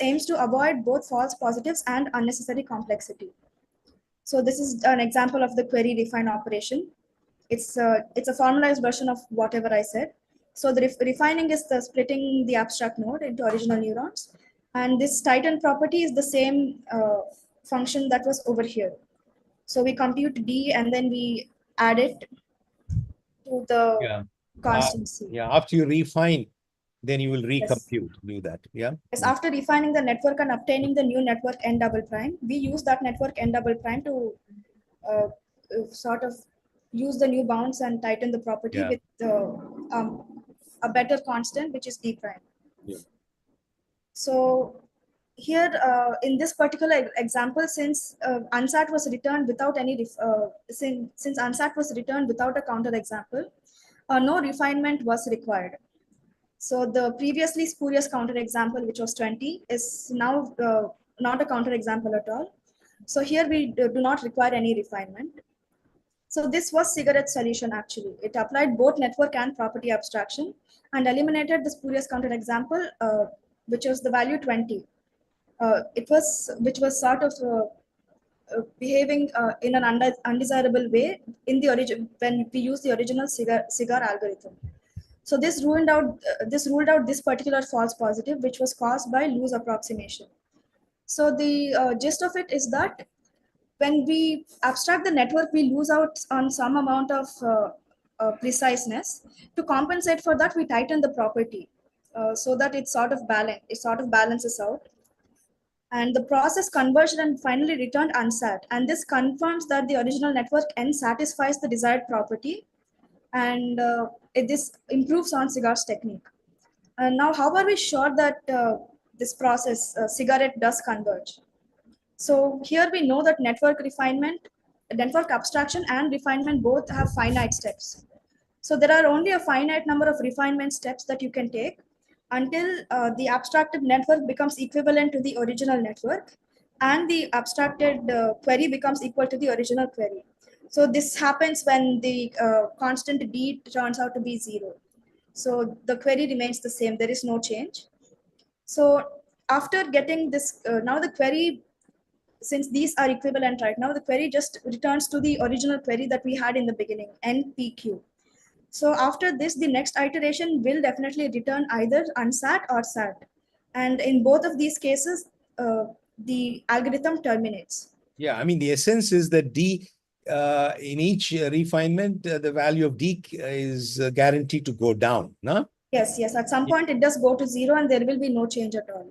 aims to avoid both false positives and unnecessary complexity. So this is an example of the query refine operation. It's a formalized version of whatever I said. So the refining is the splitting the abstract node into original neurons, and this tighten property is the same function that was over here. So we compute D and then we add it to the Yeah. constancy. Yeah. After you refine, then you will Yes. recompute. Do that. Yeah. Yes, after refining the network and obtaining the new network N double prime, we use that network N double prime to uh, sort of use the new bounds and tighten the property Yeah. with a better constant, which is D prime. Yeah. So here in this particular example, since unsat was returned without any, since unsat was returned without a counter example, no refinement was required. So the previously spurious counter example, which was 20, is now not a counter example at all. So here we do not require any refinement. So this was cigarette solution actually. It applied both network and property abstraction and eliminated the spurious counter example, which was the value 20. Which was sort of behaving in an undesirable way in the origin when we use the original cigar algorithm. So this ruled out this particular false positive, which was caused by loose approximation. So the gist of it is that when we abstract the network, we lose out on some amount of preciseness. To compensate for that, we tighten the property so that it sort of balances out. And the process converged and finally returned unsat. And this confirms that the original network N satisfies the desired property, and this improves on Cigar's technique. And now, how are we sure that this process, cigarette, does converge? So here we know that network abstraction and refinement both have finite steps. So there are only a finite number of refinement steps that you can take until the abstracted network becomes equivalent to the original network, and the abstracted query becomes equal to the original query. So this happens when the constant D turns out to be 0. So the query remains the same. There is no change. So after getting this, now the query, since these are equivalent right now, the query just returns to the original query that we had in the beginning, NPQ. So after this, the next iteration will definitely return either unsat or sat. And in both of these cases, the algorithm terminates. Yeah, I mean, the essence is that D, in each refinement, the value of D is guaranteed to go down, no? Yes, yes. At some point, it does go to 0 and there will be no change at all.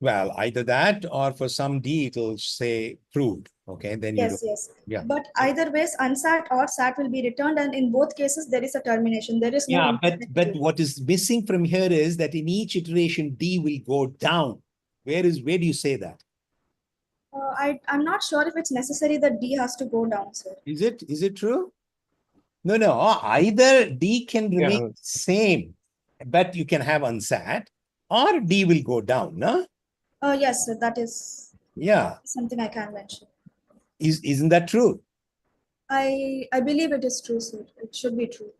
Well, either that or for some D, it'll say proved. Okay, then you Yes, don't. yes. Yeah. But either ways, unsat or sat will be returned, and in both cases, there is a termination. There is no Yeah, infinite but loop. what is missing from here is that in each iteration, D will go down. Where do you say that? I'm not sure if it's necessary that D has to go down, sir. Is it true? No, either D can remain same, but you can have unsat, or D will go down, no? Yes, sir, that is something I can mention. Isn't that true? I believe it is true, sir. It should be true.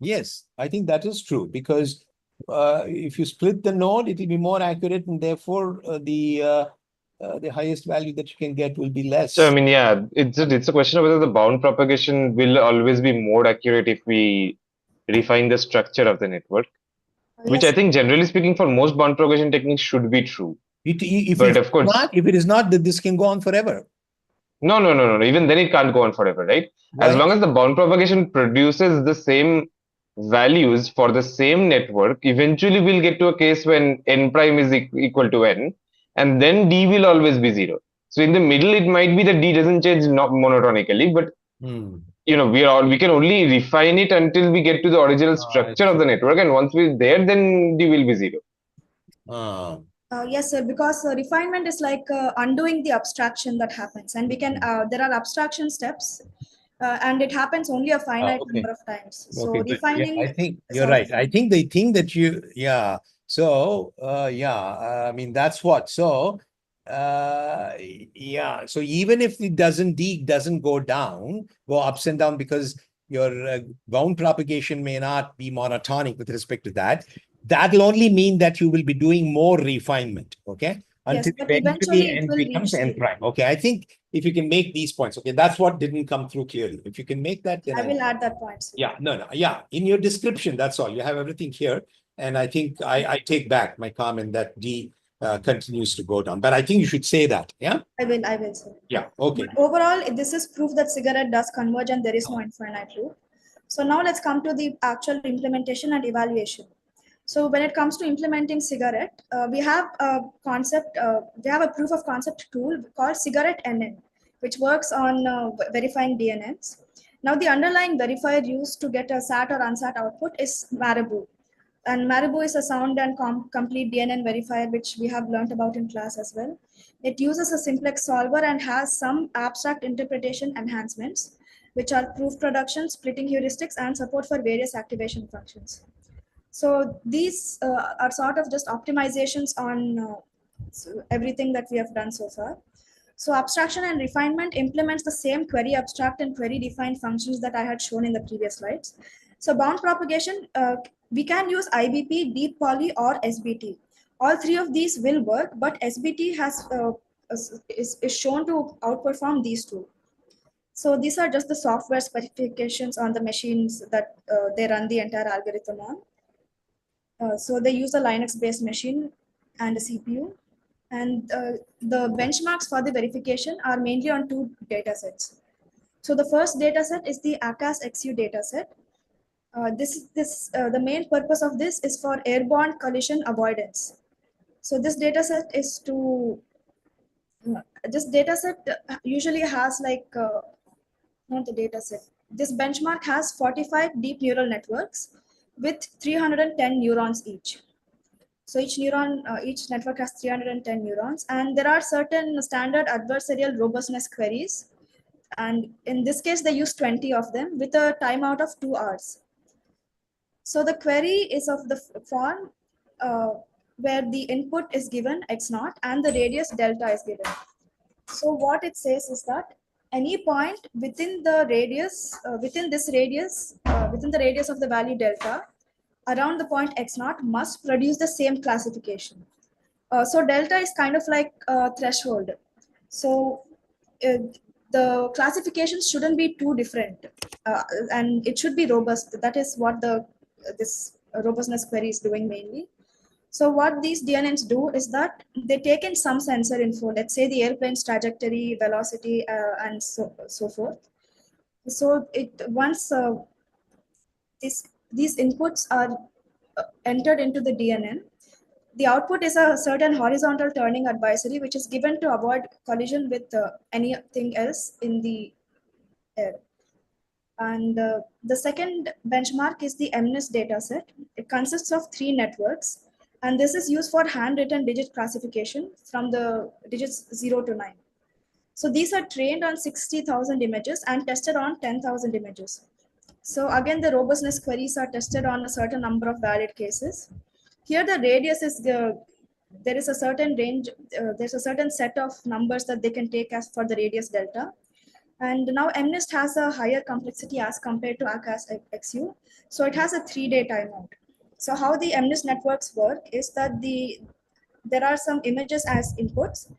Yes, I think that is true, because if you split the node, it will be more accurate, and therefore the highest value that you can get will be less. So I mean, yeah, it's a question of whether the bound propagation will always be more accurate if we refine the structure of the network, which Yes. I think generally speaking for most bound propagation techniques should be true. But of course, if it is not, then this can go on forever. No. Even then, it can't go on forever, right? Why? As long as the bound propagation produces the same values for the same network, eventually we'll get to a case when n prime is equal to n, and then d will always be 0. So in the middle, it might be that d doesn't change not monotonically, but we can only refine it until we get to the original structure of the network, and once we're there, then d will be 0. Yes, sir, because refinement is like undoing the abstraction that happens, and we can there are abstraction steps, and it happens only a finite number of times. So refining. I think you're right. I think the thing that so I mean, that's what. So so even if D doesn't go ups and down, because your bound propagation may not be monotonic with respect to that. That'll only mean that you will be doing more refinement, okay? Until yes, but eventually it n will becomes reach n prime. Okay, I think if you can make these points, okay, that's what didn't come through clearly. If you can make that, then I will add that point. Sir. Yeah, no. In your description, that's all. You have everything here. And I think I take back my comment that D continues to go down. But I think you should say that, yeah? I will, sir. Yeah, okay. But overall, this is proof that cigarette does converge and there is no infinite loop. So now let's come to the actual implementation and evaluation. So when it comes to implementing cigarette, we have a proof of concept tool called cigarette NN, which works on verifying DNNs. Now the underlying verifier used to get a SAT or unsat output is Marabou. And Marabou is a sound and complete DNN verifier, which we have learned about in class as well. It uses a simplex solver and has some abstract interpretation enhancements, which are proof production, splitting heuristics, and support for various activation functions. So these are sort of just optimizations on everything that we have done so far. So abstraction and refinement implements the same query abstract and query defined functions that I had shown in the previous slides. So bound propagation, we can use IBP, deep poly, or SBT. All three of these will work, but SBT is shown to outperform these two. So these are just the software specifications on the machines that they run the entire algorithm on. So they use a Linux-based machine and a CPU. And the benchmarks for the verification are mainly on two datasets. So the first dataset is the ACAS XU dataset. The main purpose of this is for airborne collision avoidance. So this dataset is to this dataset usually has like not the dataset. This benchmark has 45 deep neural networks with 310 neurons each. So each network has 310 neurons, and there are certain standard adversarial robustness queries. And in this case, they use 20 of them with a timeout of 2 hours. So the query is of the form where the input is given x naught and the radius delta is given. So what it says is that any point within the radius, within the radius of the value delta, around the point x naught must produce the same classification. So delta is kind of like a threshold. So uh, the classifications shouldn't be too different, and it should be robust. That is what this robustness query is doing mainly. So what these DNNs do is that they take in some sensor info, let's say the airplane's trajectory, velocity, and so forth. So once these inputs are entered into the DNN, the output is a certain horizontal turning advisory, which is given to avoid collision with anything else in the air. And the second benchmark is the MNIST dataset. It consists of 3 networks, and this is used for handwritten digit classification from the digits 0 to 9. So these are trained on 60,000 images and tested on 10,000 images. So again, the robustness queries are tested on a certain number of valid cases. Here the radius is there is a certain range, there's a certain set of numbers that they can take as for the radius delta. And now MNIST has a higher complexity as compared to ACAS XU. So it has a 3-day timeout. So how the MNIST networks work is that there are some images as inputs,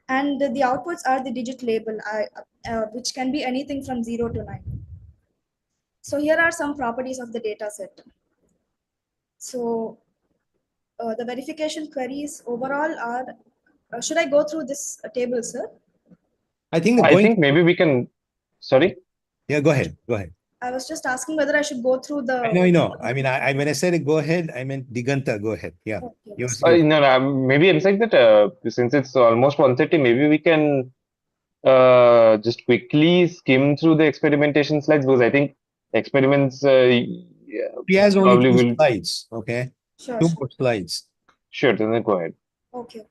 and the outputs are the digit label, which can be anything from 0 to 9. So here are some properties of the data set. So the verification queries overall are, should I go through this table, sir? I think I think maybe we can, sorry. Yeah, go ahead. Go ahead. I was just asking whether I should go through the. I know. I mean, when I said go ahead, I meant Diganta, go ahead. Yeah. Okay. No, maybe I'm saying that since it's almost 1:30, maybe we can just quickly skim through the experimentation slides, because I think experiments He has only probably 2 will. slides. Okay. Sure. 2 more slides. Sure, then go ahead. Okay.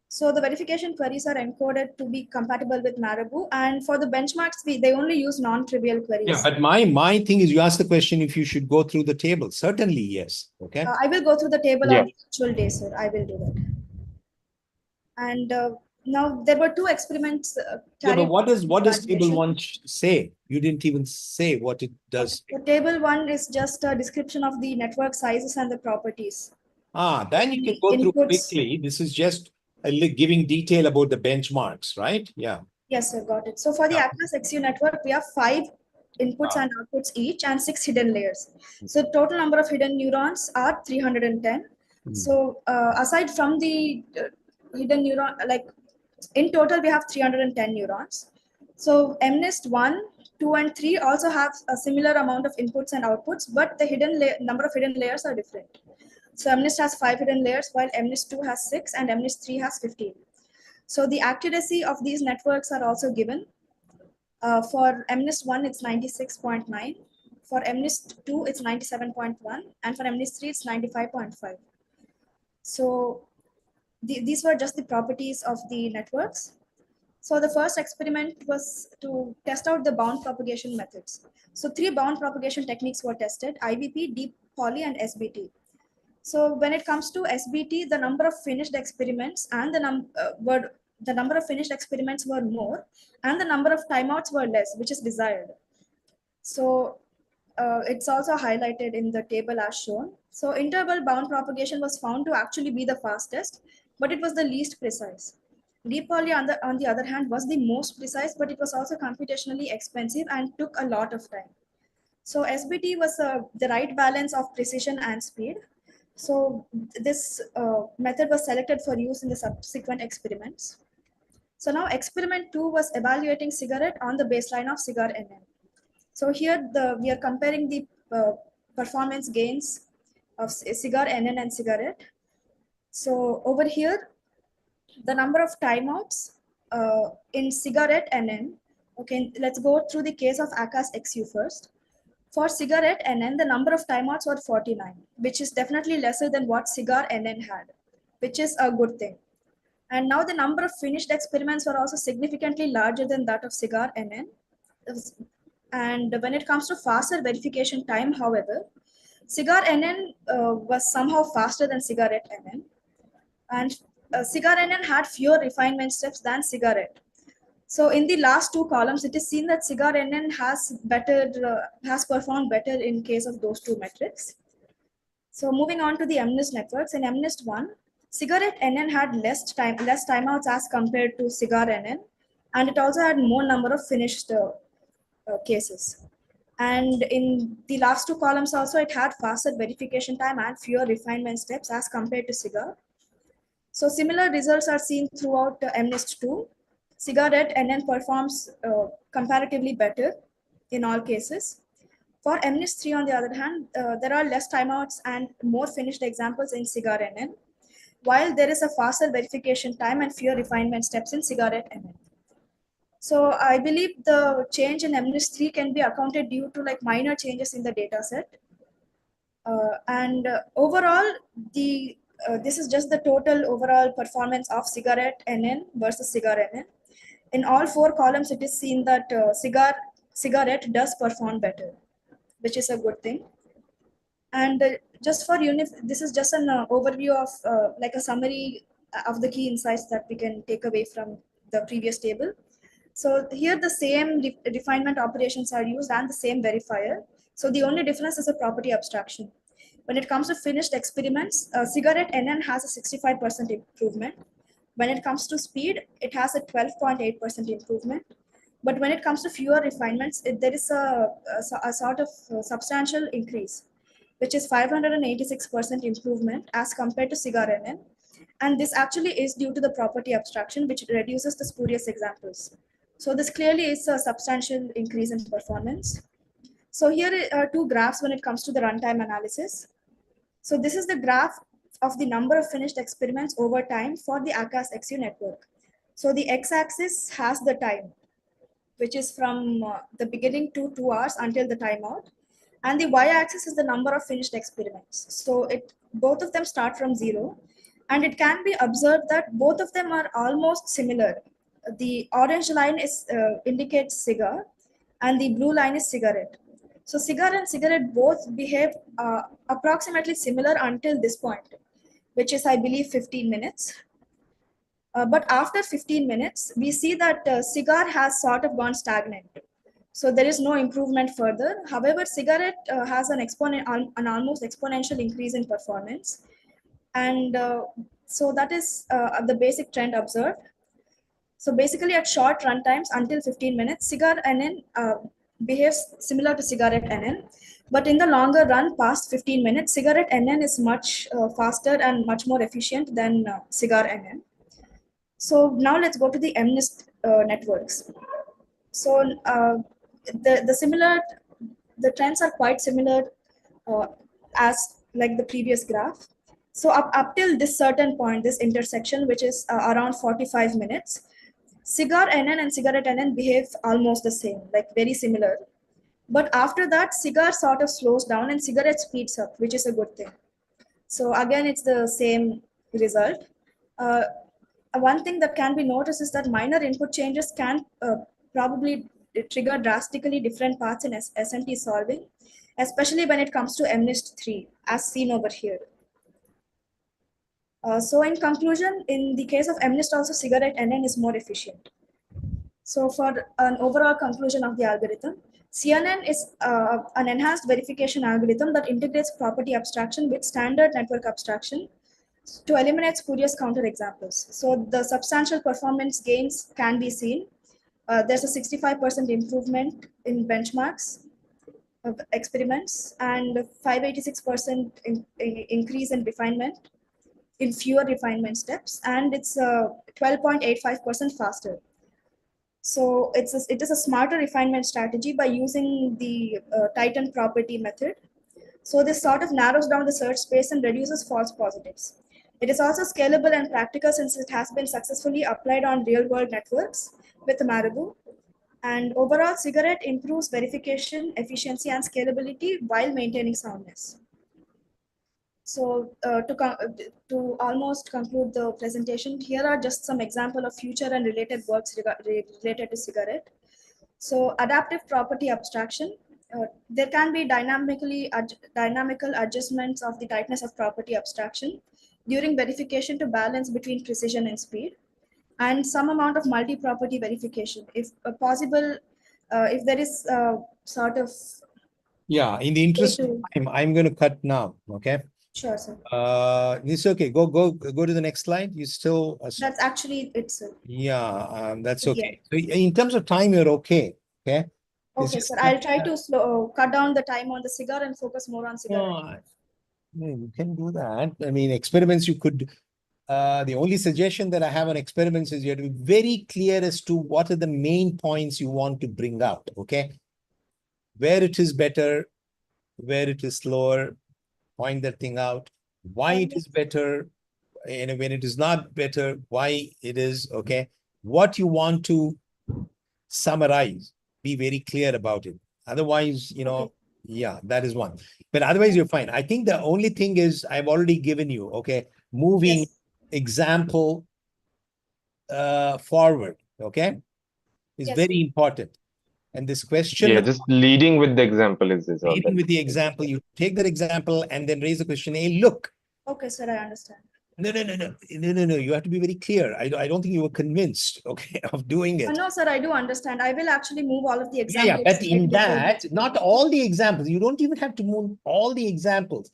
So the verification queries are encoded to be compatible with Marabou, and for the benchmarks, they only use non-trivial queries. Yeah, but my thing is, you asked the question if you should go through the table. Certainly, yes. Okay. I will go through the table Yeah. on the actual day, sir. I will do that. And now there were 2 experiments. Yeah, but what does table validation. 1 say? You didn't even say what it does. The table 1 is just a description of the network sizes and the properties. Then you can go through quickly. This is just giving detail about the benchmarks, right? Yeah. Yes, sir, got it. So for the ACAS XU network, we have 5 inputs and outputs each and 6 hidden layers. So total number of hidden neurons are 310. So aside from the hidden neuron, like in total, we have 310 neurons. So MNIST 1, 2, and 3 also have a similar amount of inputs and outputs, but the number of hidden layers are different. So MNIST has 5 hidden layers, while MNIST 2 has 6 and MNIST 3 has 15. So the accuracy of these networks are also given. For MNIST 1, it's 96.9. For MNIST 2, it's 97.1. And for MNIST 3, it's 95.5. So these were just the properties of the networks. So the first experiment was to test out the bound propagation methods. So 3 bound propagation techniques were tested: IVP, deep poly, and SBT. So when it comes to SBT, the number of finished experiments and the number of finished experiments were more, and the number of timeouts were less, which is desired. So it's also highlighted in the table as shown. So interval bound propagation was found to actually be the fastest, but it was the least precise. Deep poly, on the other hand, was the most precise, but it was also computationally expensive and took a lot of time. So SBT was the right balance of precision and speed. So this method was selected for use in the subsequent experiments. So now experiment 2 was evaluating cigarette on the baseline of cigar NN. So here we are comparing the performance gains of cigar NN and cigarette. So over here, the number of timeouts in cigarette NN. Okay, let's go through the case of ACAS XU first. For cigarette NN, the number of timeouts were 49, which is definitely lesser than what cigar NN had, which is a good thing. And now the number of finished experiments were also significantly larger than that of cigar NN. And when it comes to faster verification time, however, cigar NN was somehow faster than cigarette NN. And cigar NN had fewer refinement steps than cigarette. So in the last two columns, it is seen that cigar NN has performed better in case of those two metrics. So moving on to the MNIST networks, in MNIST 1, cigarette NN had less timeouts as compared to cigar NN, and it also had more number of finished cases. And in the last two columns also, it had faster verification time and fewer refinement steps as compared to cigar. So similar results are seen throughout MNIST 2. Cigarette NN performs comparatively better in all cases. For MNIST 3, on the other hand, there are less timeouts and more finished examples in cigar NN, while there is a faster verification time and fewer refinement steps in cigarette NN. So I believe the change in MNIST 3 can be accounted due to like minor changes in the data set. Overall, this is just the total overall performance of cigarette NN versus cigar NN. In all four columns, it is seen that cigarette does perform better, which is a good thing. And just for this is just an overview of like a summary of the key insights that we can take away from the previous table. So here the same refinement operations are used and the same verifier. So the only difference is a property abstraction. When it comes to finished experiments, cigarette NN has a 65% improvement. When it comes to speed, it has a 12.8% improvement. But when it comes to fewer refinements, there is a sort of substantial increase, which is 586% improvement as compared to cigar NN. And this actually is due to the property abstraction, which reduces the spurious examples. So this clearly is a substantial increase in performance. So here are two graphs when it comes to the runtime analysis. So this is the graph of the number of finished experiments over time for the ACAS XU network. So the x-axis has the time, which is from the beginning to 2 hours until the timeout. And the y-axis is the number of finished experiments. So both of them start from 0. And it can be observed that both of them are almost similar. The orange line indicates cigar, and the blue line is cigarette. So cigar and cigarette both behave approximately similar until this point, which is, I believe, 15 minutes. But after 15 minutes, we see that cigar has sort of gone stagnant. So there is no improvement further. However, cigarette has an almost exponential increase in performance. And so that is the basic trend observed. So basically at short run times until 15 minutes, cigar NN behaves similar to cigarette NN. But in the longer run past 15 minutes, cigarette NN is much faster and much more efficient than cigar NN. So now let's go to the MNIST networks. So the trends are quite similar as like the previous graph. So up till this certain point, this intersection, which is around 45 minutes, cigar NN and cigarette NN behave almost the same, like very similar. But after that, cigar sort of slows down and cigarette speeds up, which is a good thing. So again, it's the same result. One thing that can be noticed is that minor input changes can probably trigger drastically different paths in SNT solving, especially when it comes to MNIST 3, as seen over here. So in conclusion, in the case of MNIST also, cigarette NN is more efficient. So for an overall conclusion of the algorithm, CNN is an enhanced verification algorithm that integrates property abstraction with standard network abstraction to eliminate spurious counterexamples. So the substantial performance gains can be seen. There's a 65% improvement in benchmarks of experiments and 586% increase in refinement in fewer refinement steps, and it's 12.85% faster. So it is a smarter refinement strategy by using the Titan property method. So this sort of narrows down the search space and reduces false positives. It is also scalable and practical since it has been successfully applied on real-world networks with Marabou. And overall, Cigarette improves verification, efficiency, and scalability while maintaining soundness. So to almost conclude the presentation, here are just some example of future and related works related to Cigarette. So adaptive property abstraction. There can be dynamical adjustments of the tightness of property abstraction during verification to balance between precision and speed, and some amount of multi-property verification if possible, if there is sort of. Yeah, in the interest of time, I'm going to cut now. Okay. Sure, sir. It's okay. Go to the next slide. You still. That's actually it, sir. Yeah, that's okay. So in terms of time, you're okay. Okay. Okay, sir. I'll try to cut down the time on the cigar and focus more on cigarette. You can do that. I mean, experiments you could. The only suggestion that I have on experiments is you have to be very clear as to what are the main points you want to bring out. Okay. Where it is better, where it is slower, point that thing out. Why it is better, and when it is not better, why it is. Okay. What you want to summarize, be very clear about it. Otherwise, yeah, that is one. But otherwise, you're fine. I think the only thing is I've already given you, okay, moving example forward, okay, is very important. And this question. Yeah, just leading with the example is this. Leading with the example, you take that example and then raise the question, hey, look. Okay, sir, I understand. No. You have to be very clear. I don't think you were convinced, okay, of doing it. No, sir, I do understand. I will actually move all of the examples. Yeah, but in that, not all the examples. You don't even have to move all the examples.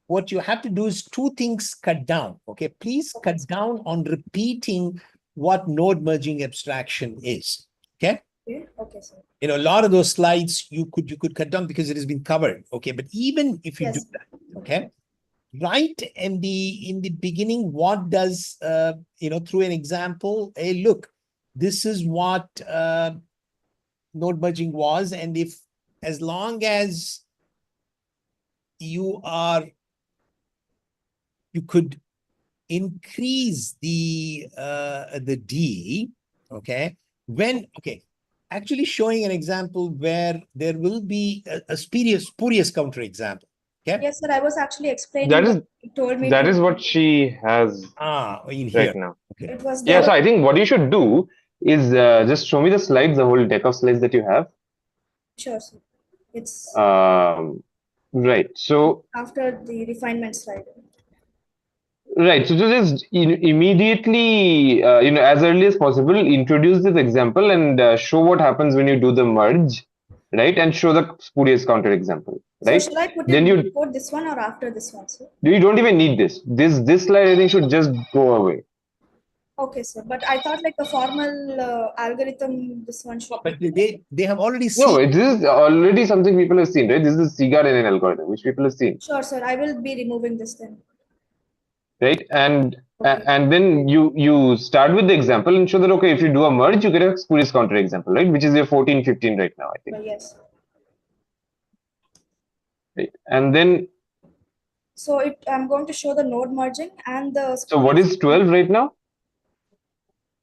What you have to do is two things cut down, okay? Please cut down on repeating what node merging abstraction is, okay? Okay, sir. A lot of those slides you could cut down because it has been covered, okay? But even if you do that, okay? Right in the beginning, what does through an example, hey, look, this is what node merging was, and if as long as you could increase the D, okay, actually showing an example where there will be a spurious counterexample. Okay? Yes, sir. I was actually explaining. That is what she has in here right now. Okay. It was so I think what you should do is just show me the slides, the whole deck of slides that you have. Sure, sir. It's right. So after the refinement slide. Right. So just immediately, as early as possible, introduce this example and show what happens when you do the merge, right? And show the spurious counter example, right? So should I put it before this one or after this one, sir? You don't even need this. This slide, I think, should just go away. Okay, sir. But I thought like the formal algorithm, this one should. But they have already seen. No, this is already something people have seen, right? This is a CGAR NN algorithm, which people have seen. Sure, sir. I will be removing this then. Right, and then you start with the example and show that, okay, if you do a merge, you get a spurious counter example, right, which is your 14-15 right now, I think. Yes. Right, and then so I'm going to show the node merging and the. So what is 12 right now?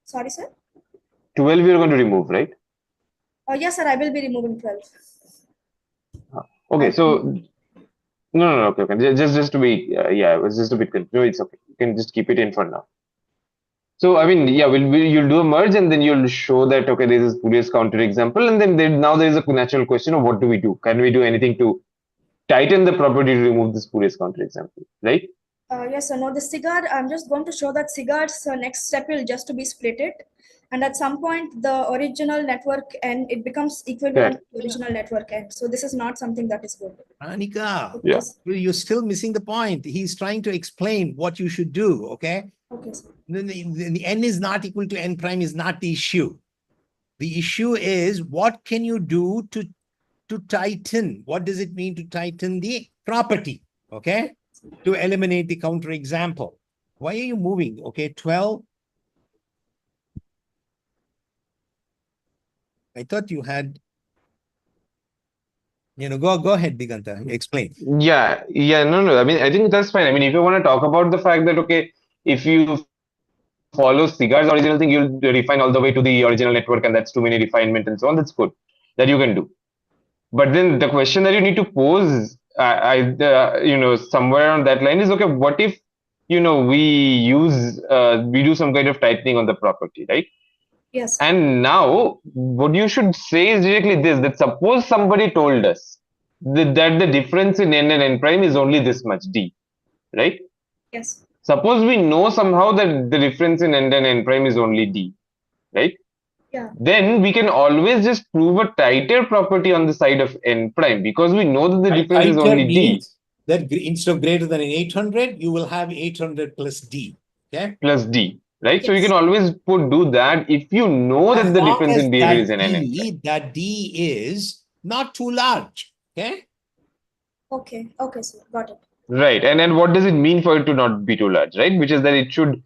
Sorry, sir. 12 you're going to remove, right? Yes, sir. I will be removing 12. Okay, so. No, okay. Just to be, it was just a bit confused. No, it's okay. You can just keep it in for now. So, I mean, yeah, you'll do a merge and then you'll show that, okay, this is spurious counter example. And then now there is a natural question of what do we do? Can we do anything to tighten the property to remove the spurious counter example, right? Yes, sir. No, the cigar, I'm just going to show that cigar's next step will just to be split it. And at some point, the original network n, it becomes equivalent to original network n. So this is not something that is good. Anika, Yeah. you're still missing the point. He's trying to explain what you should do, okay? Okay, sir. The n is not equal to n prime is not the issue. The issue is what can you do to tighten? What does it mean to tighten the property, okay? To eliminate the counterexample. Why are you moving? Okay, 12. I thought you had, go ahead, Diganta, explain. Yeah, no. I mean, I think that's fine. I mean, if you want to talk about the fact that, okay, if you follow Cigar's original thing, you'll refine all the way to the original network, and that's too many refinement and so on. That's good. That you can do. But then the question that you need to pose, somewhere on that line is, okay, what if, we do some kind of tightening on the property, right? Yes. And now what you should say is directly this, that suppose somebody told us that the difference in n and n prime is only this much d, right? Yes. Suppose we know somehow that the difference in n and n prime is only d, right? Yeah. Then we can always just prove a tighter property on the side of n prime because we know that the difference is only d. That instead of greater than 800, you will have 800 plus d, okay? Plus d, right? Yes. So you can always do that if you know that the difference in behavior is in n and prime. That d is not too large, okay? Okay, sir, got it. Right. And then what does it mean for it to not be too large, right? Which is that it should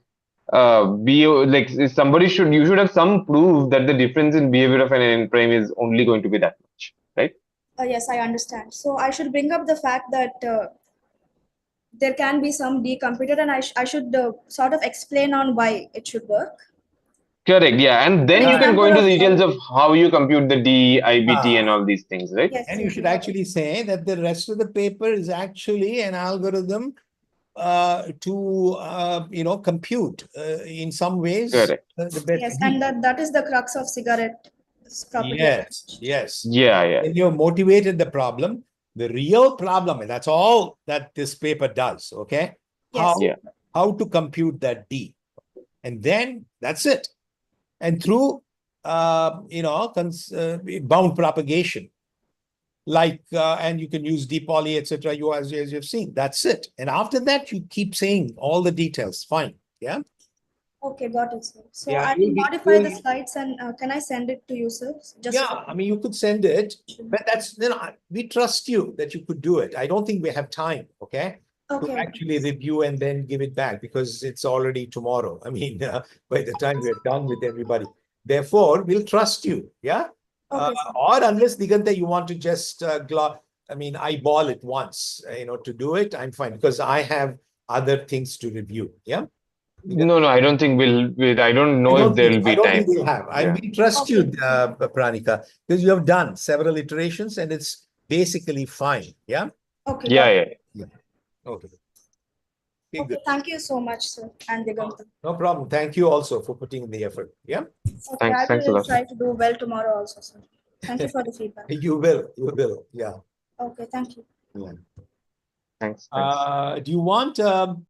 be like you should have some proof that the difference in behavior of an n prime is only going to be that much, right? Yes, I understand. So I should bring up the fact that there can be some d computed, and I should sort of explain on why it should work. Correct. Yeah. And then you can go into the details of how you compute the d, IBT, and all these things, right? Yes, and you should actually say that the rest of the paper is actually an algorithm to compute in some ways. Correct. The best yes, d. and that is the crux of cigarette property. Yes. Yeah. When you've motivated the problem, the real problem, and that's all that this paper does, okay? Yes. How to compute that d. And then that's it. And through, bound propagation, like, and you can use d poly, etc. As you've seen, that's it. And after that, you keep saying all the details. Fine. Yeah. Okay, got it, sir. So Yeah, I will modify the slides, and can I send it to you, sir? I mean, you could send it, but that's, we trust you that you could do it. I don't think we have time, okay? To actually review and then give it back because it's already tomorrow. I mean, by the time we're done with everybody. Therefore, we'll trust you, yeah? Okay, or unless, Diganta, you want to just eyeball it once, to do it, I'm fine because I have other things to review, yeah? No, I don't think I don't know if there will be time. I don't think we'll have. We trust you, Pranika, because you have done several iterations and it's basically fine, yeah? Okay. Yeah. Okay. Okay, thank you so much, sir, and Diganta. No problem. Thank you also for putting in the effort. Yeah. Okay, I will try to do well tomorrow also, sir. Thank you for the feedback. You will. Yeah. Okay, thank you. Yeah. Thanks. Do you want